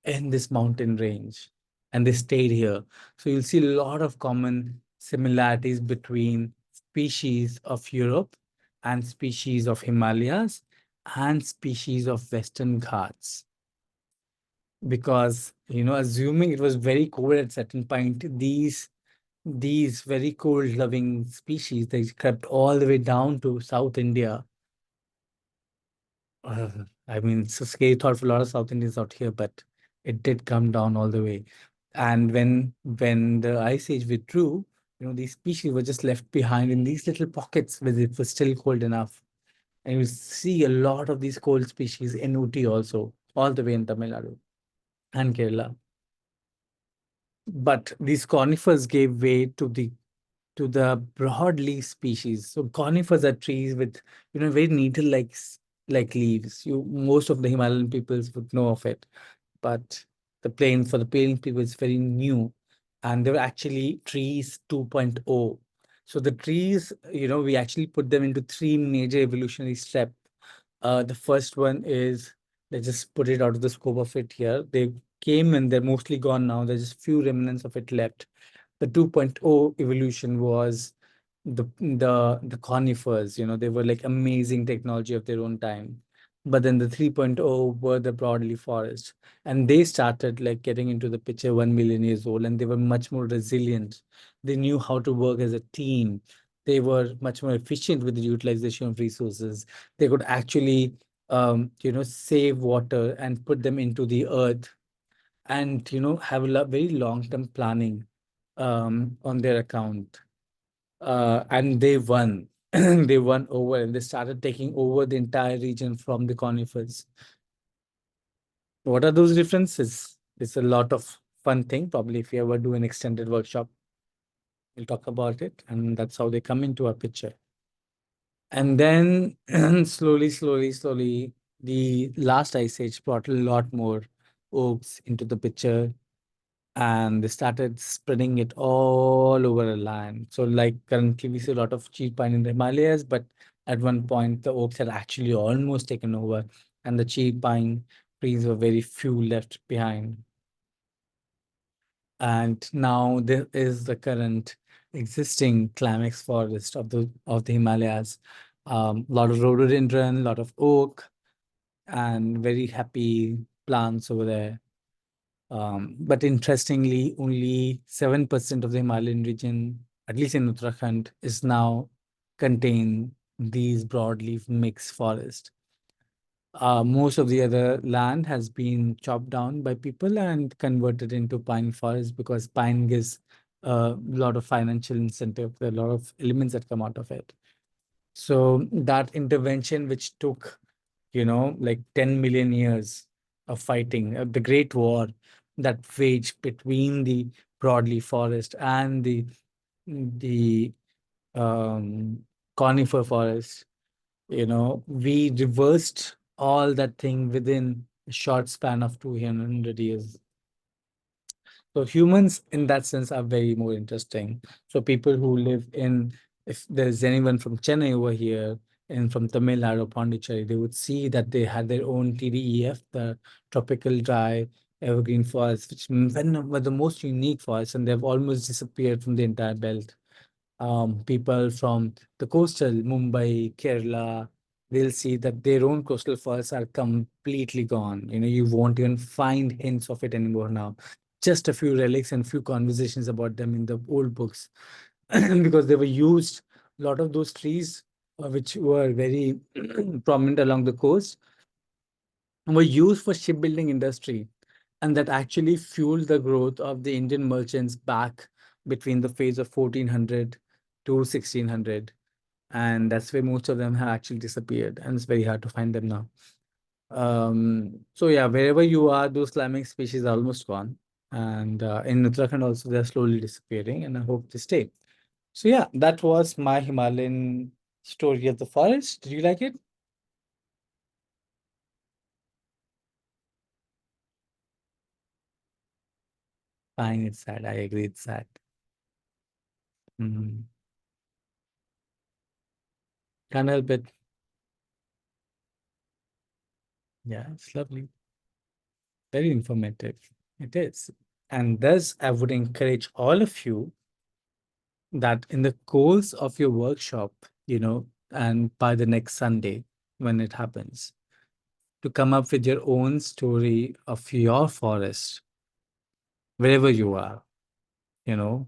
in this mountain range and they stayed here. So you'll see a lot of common similarities between species of Europe and species of Himalayas and species of Western Ghats. Because, assuming it was very cold at certain point, these very cold loving species, they crept all the way down to South India. I mean, it's a scary thought for a lot of South Indians out here, but it did come down all the way. And when the ice age withdrew, these species were just left behind in these little pockets where it was still cold enough. And you see a lot of these cold species in Ooty also, all the way in Tamil Nadu and Kerala. But these conifers gave way to to the broadleaf species. So conifers are trees with, very needle-like like leaves. Most of the Himalayan peoples would know of it, but for the plain people, it's very new, and they were actually trees 2.0. So the trees, we actually put them into three major evolutionary steps. The first one is, let's just put it out of the scope of it here. They came and they're mostly gone now. There's just few remnants of it left. The 2.0 evolution was the conifers. They were like amazing technology of their own time. But then the 3.0 were the broadleaf forest, and they started like getting into the picture 1 million years old, and they were much more resilient. They knew how to work as a team. They were much more efficient with the utilization of resources. They could actually save water and put them into the earth, and have a very long-term planning on their account. And they won. They won over, and they started taking over the entire region from the conifers. What are those differences? It's a lot of fun thing. Probably if you ever do an extended workshop, we'll talk about it. And that's how they come into our picture. And then slowly, the last ice age brought a lot more oaks into the picture, and they started spreading it all over the land. So, like currently, we see a lot of cheap pine in the Himalayas, but at one point, the oaks had actually almost taken over, and the cheap pine trees were very few left behind. And now there is the current existing climax forest of the Himalayas. A lot of rhododendron, a lot of oak, and very happy plants over there. But interestingly, only 7% of the Himalayan region, at least in Uttarakhand, is now contain these broadleaf mixed forest. Most of the other land has been chopped down by people and converted into pine forest, because pine gives a lot of financial incentive. There are a lot of elements that come out of it. So that intervention, which took, like 10 million years of fighting, the Great War that waged between the broadleaf forest and the um, conifer forest, we reversed all that thing within a short span of 200 years. So humans in that sense are very more interesting. So people who live in, if there's anyone from Chennai over here and from Tamil Nadu or Pondicherry, they would see that they had their own TDEF, the tropical dry evergreen forests, which were the most unique forests, and they've almost disappeared from the entire belt. People from the coastal, Mumbai, Kerala, they'll see that their own coastal forests are completely gone. You won't even find hints of it anymore now. Just a few relics and few conversations about them in the old books, because they were used. A lot of those trees, which were very prominent along the coast, were used for shipbuilding industry, and that actually fueled the growth of the Indian merchants back between the phase of 1400 to 1600. And that's where most of them have actually disappeared, and it's very hard to find them now. So yeah, wherever you are, those climbing species are almost gone. And in Uttarakhand also, they're slowly disappearing, and I hope they stay. So yeah, that was my Himalayan story of the forest. Did you like it? Fine, it's sad. I agree, it's sad. Mhm. Can't help it. Yeah, it's lovely. Very informative. It is. And thus, I would encourage all of you that in the course of your workshop, and by the next Sunday when it happens, to come up with your own story of your forest, wherever you are, you know,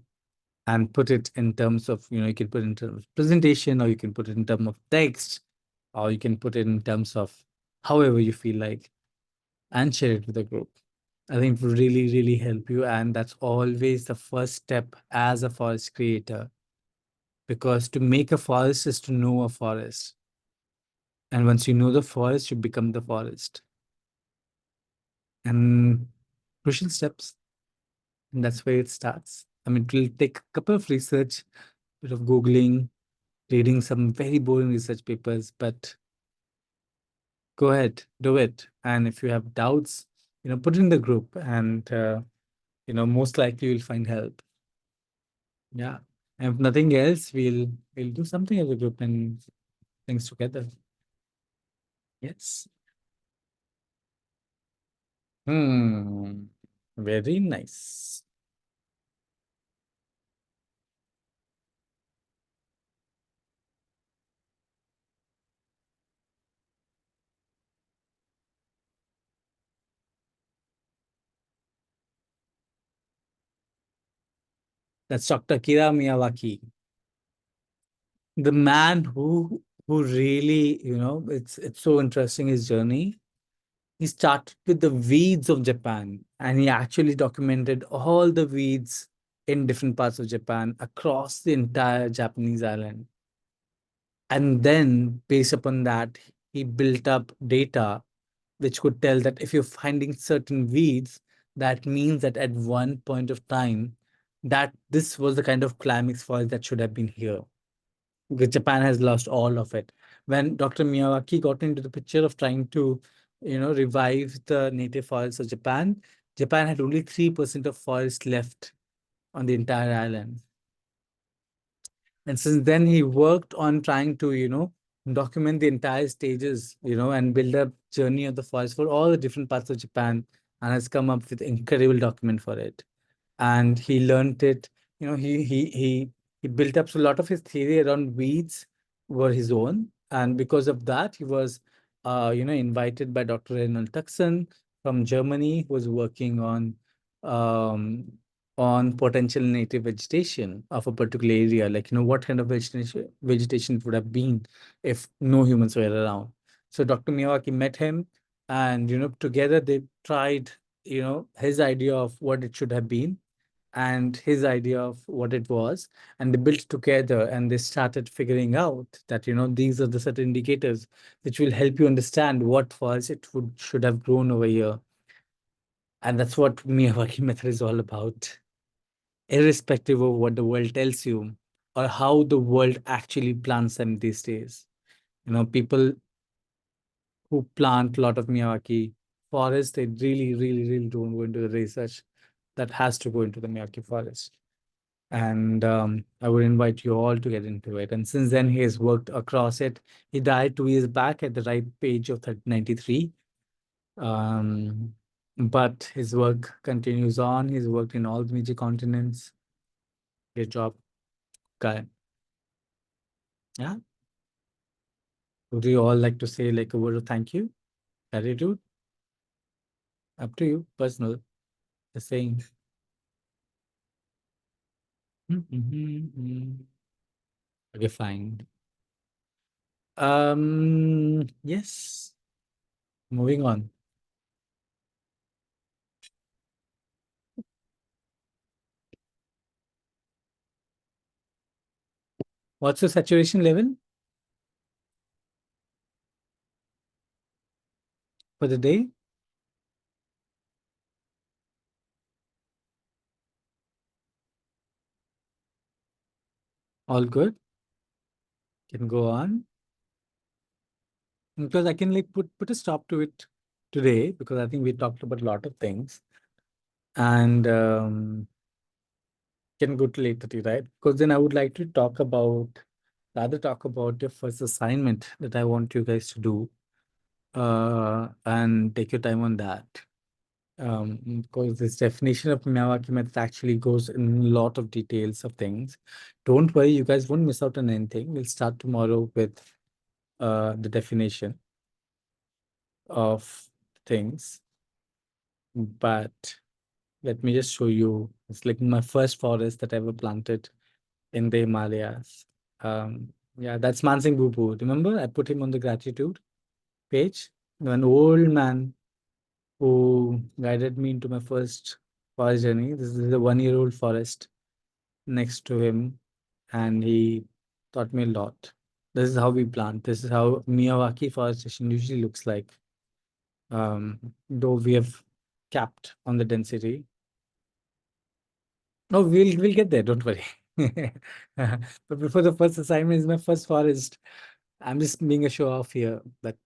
and put it in terms of, you can put it in terms of presentation, or you can put it in terms of text, or you can put it in terms of however you feel like, and share it with the group. I think it will really, really help you. And that's always the first step as a forest creator. Because to make a forest is to know a forest. And once you know the forest, you become the forest. And crucial steps. And that's where it starts. I mean, it will take a couple of research bit of Googling, reading some very boring research papers, but go ahead, do it. And if you have doubts, put it in the group and, most likely you'll find help. Yeah. And if nothing else, we'll do something as a group and things together. Yes. Hmm. Very nice. That's Dr. Kira Miyawaki, the man who really, it's so interesting his journey. He started with the weeds of Japan and he actually documented all the weeds in different parts of Japan across the entire Japanese island. And then, based upon that, he built up data which could tell that if you're finding certain weeds, that means that at one point of time, that this was the kind of climax forest that should have been here. Because Japan has lost all of it. When Dr. Miyawaki got into the picture of trying to, revive the native forests of Japan, Japan had only 3% of forest left on the entire island. And since then, he worked on trying to, document the entire stages, and build a journey of the forest for all the different parts of Japan and has come up with incredible document for it. And he learned it, he built up, so a lot of his theory around weeds were his own. And because of that, he was, invited by Dr. Reinhold Tuxen from Germany, who was working um, on potential native vegetation of a particular area, like what kind of vegetation it would have been if no humans were around. So Dr. Miyawaki met him, and together they tried, his idea of what it should have been and his idea of what it was, and they built together and they started figuring out that these are the certain indicators which will help you understand what forest it would should have grown over here. And that's what Miyawaki method is all about, irrespective of what the world tells you or how the world actually plants them these days. People who plant a lot of Miyawaki forest, they really, really, really don't go into the research that has to go into the Miyawaki forest. And I would invite you all to get into it. And since then, he has worked across it. He died 2 years back at the ripe age of 93. Um, but his work continues on. He's worked in all the major continents. Great job, guy. Yeah. Would you all like to say like a word of thank you, gratitude? Up to you, personal. Just saying. Okay, fine. Yes. Moving on. What's your saturation level for the day? All good. Can go on. Because I can like put a stop to it today because I think we talked about a lot of things and can go to later, right? Because then I would like to rather talk about your first assignment that I want you guys to do and take your time on that. Because this definition of Miyawaki method actually goes in a lot of details of things. Don't worry, you guys won't miss out on anything. We'll start tomorrow with the definition of things. But let me just show you. It's like my first forest that I ever planted in the Himalayas. Yeah, that's Mansingh Boo. Remember, I put him on the gratitude page. An old man who guided me into my first forest journey. This is a 1-year-old forest next to him, and he taught me a lot. This is how we plant. This is how Miyawaki forestation usually looks like. Though we have capped on the density. No, we'll get there. Don't worry. But before the first assignment is my first forest. I'm just being a show off here, but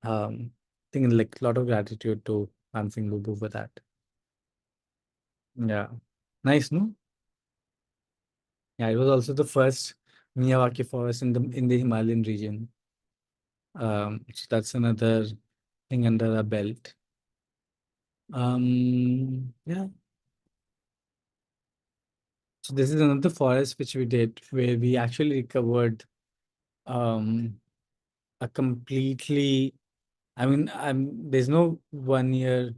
thinking like a lot of gratitude to Dancing Lubu for that. Yeah. Nice, no? Yeah, it was also the first Miyawaki forest in the Himalayan region. So that's another thing under our belt. Yeah. So this is another forest which we did where we actually recovered um a completely, I mean, there's no 1 year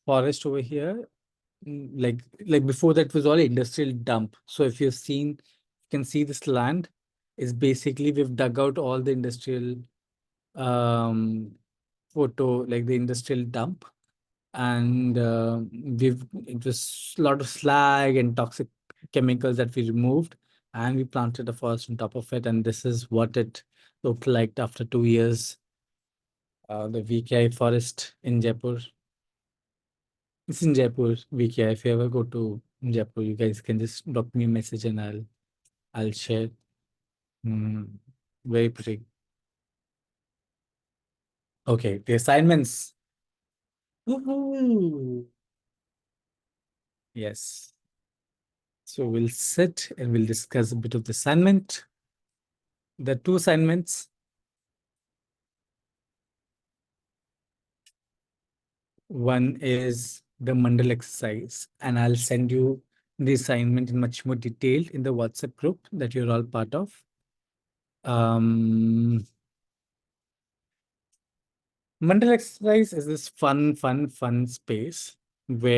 forest over here. Like before that was all industrial dump. So if you've seen, you can see this land is basically we've dug out all the industrial um photo, like the industrial dump, and we've it was a lot of slag and toxic chemicals that we removed, and we planted a forest on top of it, and this is what it looked like after 2 years. The VKI forest in Jaipur. It's in Jaipur, VKI. If you ever go to Jaipur, you guys can just drop me a message and I'll share. Mm, very pretty. Okay, the assignments. Woohoo! Yes. So we'll sit and we'll discuss a bit of the assignment. The two assignments. One is the Mandal exercise, and I'll send you the assignment in much more detail in the WhatsApp group that you're all part of. Um, Mandal exercise is this fun space where,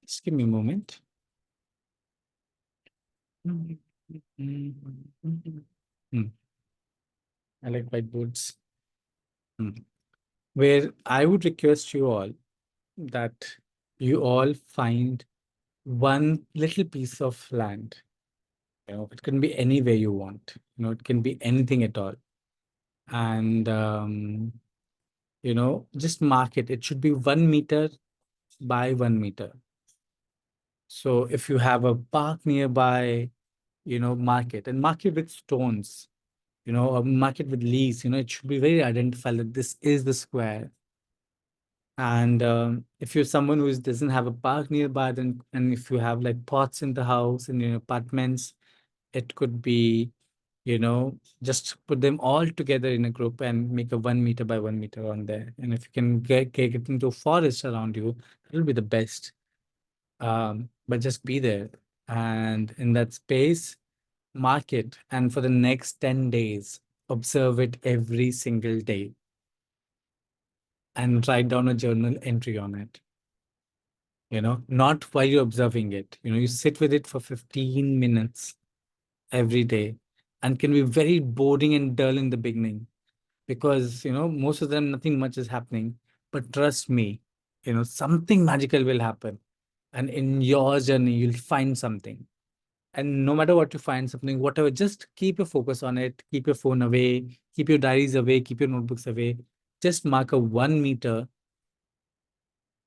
just give me a moment. Hmm. I like whiteboards. Hmm. Where I would request you all that you all find one little piece of land. It can be anywhere you want. It can be anything at all. And just mark it. It should be 1 meter by 1 meter. So if you have a park nearby, mark it and mark it with stones, or mark it with leaves. It should be very identified that this is the square. And if you're someone who doesn't have a park nearby, then and if you have like pots in the house in your apartments, it could be, just put them all together in a group and make a 1 meter by 1 meter on there. And if you can get into a forest around you, it'll be the best. But just be there. And in that space, mark it. And for the next 10 days, observe it every single day and write down a journal entry on it. Not while you're observing it. You sit with it for 15 minutes every day, and can be very boring and dull in the beginning because, most of them, nothing much is happening. But trust me, something magical will happen. And in your journey, you'll find something. And no matter what you find, something, whatever, just keep your focus on it. Keep your phone away, keep your diaries away, keep your notebooks away. Just mark a 1 meter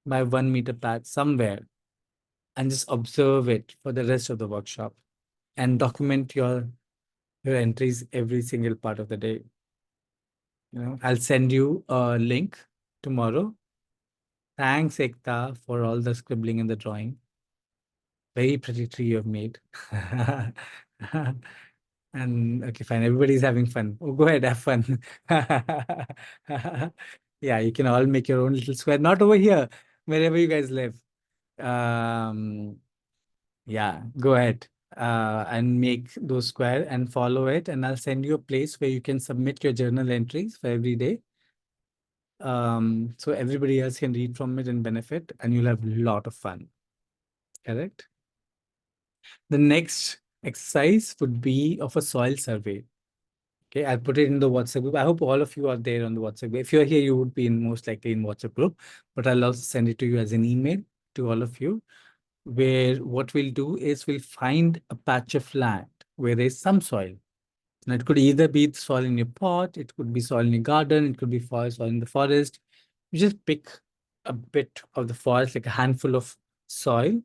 by 1 meter patch somewhere and just observe it for the rest of the workshop and document your entries every single part of the day. I'll send you a link tomorrow. Thanks, Ekta, for all the scribbling and the drawing. Very pretty tree you have made. And okay, fine. Everybody's having fun. Oh, go ahead, have fun. Yeah, you can all make your own little square. Not over here, wherever you guys live. Um, yeah, go ahead and make those square and follow it. And I'll send you a place where you can submit your journal entries for every day. So everybody else can read from it and benefit, and you'll have a lot of fun. Correct? The next exercise would be of a soil survey. Okay, I'll put it in the WhatsApp group. I hope all of you are there on the WhatsApp group. If you're here, you would be most likely in WhatsApp group, but I'll also send it to you as an email to all of you, where what we'll do is we'll find a patch of land where there's some soil. And it could either be soil in your pot, it could be soil in your garden, it could be soil in the forest. You just pick a bit of the forest, like a handful of soil,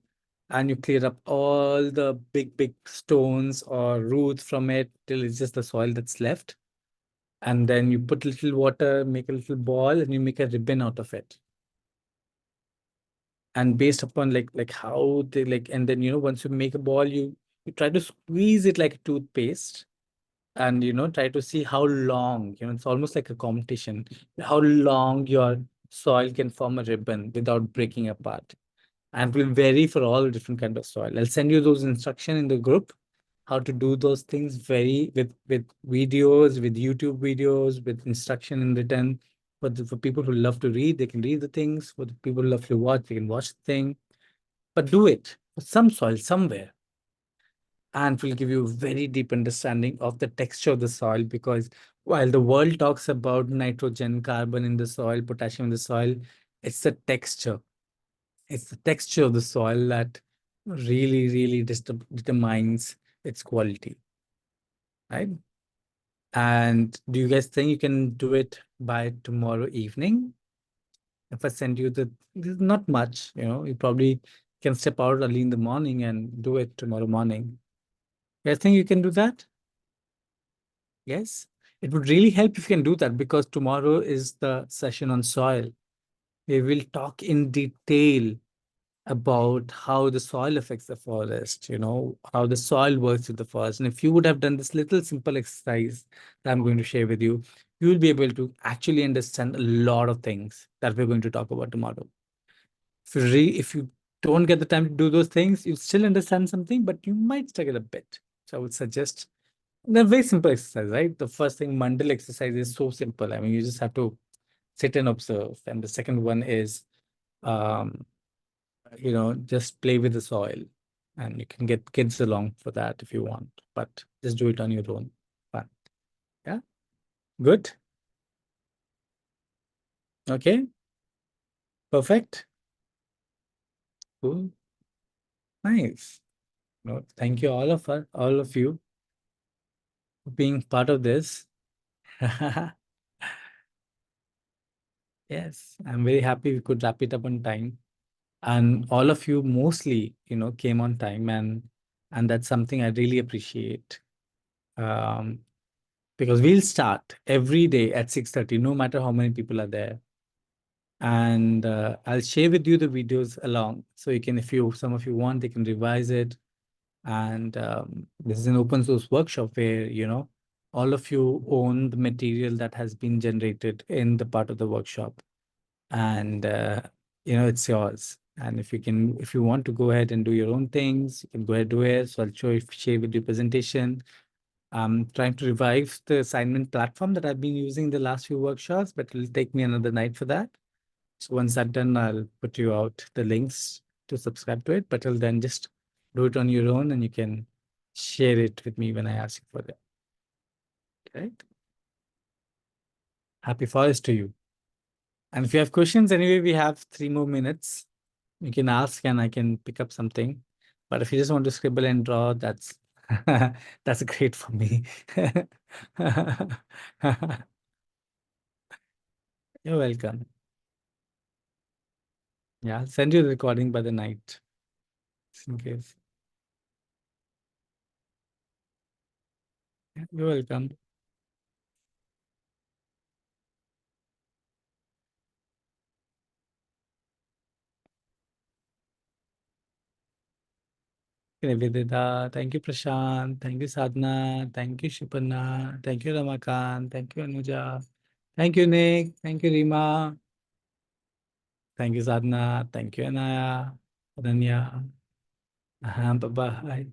and you clear up all the big stones or roots from it till it's just the soil that's left. And then you put little water, make a little ball, and you make a ribbon out of it. And based upon like how they like, and then once you make a ball, you try to squeeze it like a toothpaste, and try to see how long, it's almost like a competition, how long your soil can form a ribbon without breaking apart. And it will vary for all different kind of soil. I'll send you those instruction in the group, how to do those things, very with videos, with YouTube videos, with instruction in written. For people who love to read, they can read the things. For the people who love to watch, they can watch the thing. But do it for some soil somewhere, and will give you a very deep understanding of the texture of the soil. Because while the world talks about nitrogen, carbon in the soil, potassium in the soil, it's the texture. It's the texture of the soil that really determines its quality, right? And do you guys think you can do it by tomorrow evening? If I send you this is not much, you probably can step out early in the morning and do it tomorrow morning. You guys think you can do that? Yes. It would really help if you can do that, because tomorrow is the session on soil. We will talk in detail about how the soil affects the forest, how the soil works with the forest. And if you would have done this little simple exercise that I'm going to share with you, you will be able to actually understand a lot of things that we're going to talk about tomorrow. If you don't get the time to do those things, you still understand something, but you might struggle a bit. So I would suggest they're very simple exercise, right? The first thing, mandal exercise, is so simple. I mean, you just have to sit and observe. And the second one is, um, just play with the soil. And you can get kids along for that if you want, but just do it on your own. Fun. Yeah. Good. Okay. Perfect. Cool. Nice. No, thank you all of you for being part of this. Yes, I'm very happy we could wrap it up on time. And all of you mostly, came on time, and that's something I really appreciate. Um, because we'll start every day at 6:30, no matter how many people are there. And I'll share with you the videos along, so you can, if some of you want, they can revise it. And this is an open source workshop where all of you own the material that has been generated in the part of the workshop, and it's yours. And if you want to go ahead and do your own things, you can go ahead and do it. So I'll share with you presentation. I'm trying to revive the assignment platform that I've been using the last few workshops, but it'll take me another night for that. So once that's done, I'll put you out the links to subscribe to it. But till then, just do it on your own, and you can share it with me when I ask you for that. Right? Happy forest to you. And if you have questions, anyway, we have 3 more minutes. You can ask and I can pick up something. But if you just want to scribble and draw, that's great for me. You're welcome. Yeah, I'll send you the recording by the night, just in case. Yeah, you're welcome. Nivedita, thank you, Prashant. Thank you, Sadhna. Thank you, Shipana. Thank you, Ramakant. Thank you, Anuja. Thank you, Nick. Thank you, Rima. Thank you, Sadhna. Thank you, Anaya. Ananya. Bye-bye.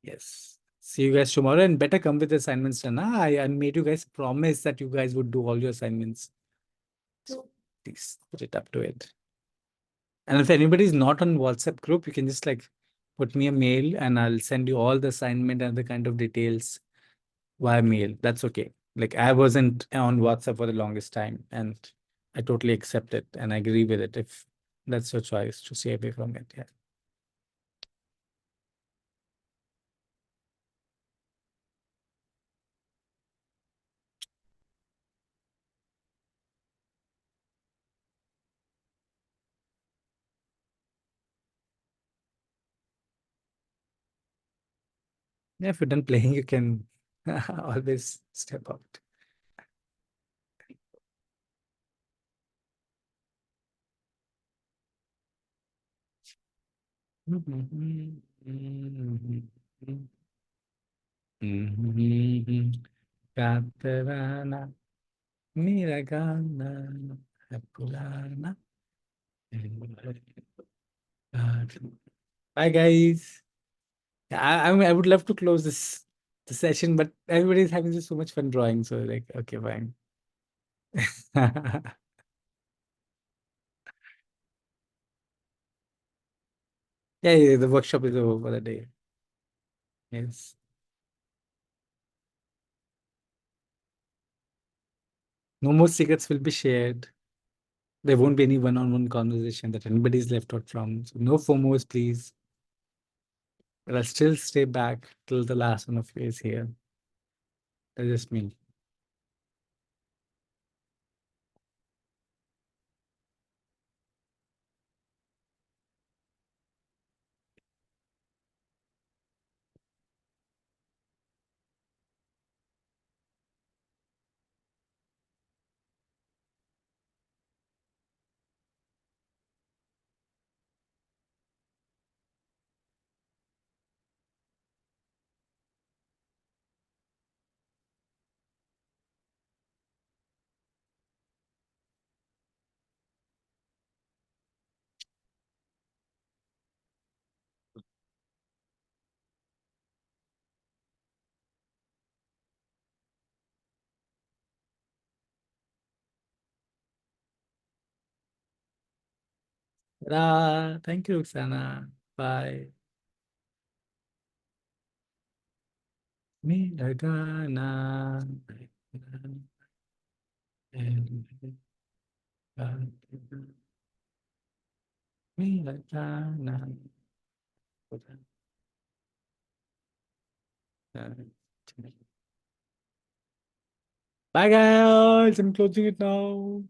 Yes. See you guys tomorrow, and better come with assignments done. I made you guys promise that you guys would do all your assignments. So please put it up to it. And if anybody is not on WhatsApp group, you can just like put me a mail and I'll send you all the assignment and the kind of details via mail. That's okay. Like I wasn't on WhatsApp for the longest time, and I totally accept it and I agree with it if that's your choice to stay away from it. Yeah. Yeah, if you're done playing, you can always step out. Katarana, mera gana hai purana. Bye, guys. I would love to close this the session, but everybody's having just so much fun drawing. So like, okay, fine. Yeah, yeah, the workshop is over for the day. Yes. No more secrets will be shared. There won't be any one-on-one conversation that anybody's left out from. So no FOMOs, please. But I'll still stay back till the last one of you is here. That's just me. Thank you, Roxana. Bye. मेरा गाना मेरा गाना Bye guys, I'm closing it now.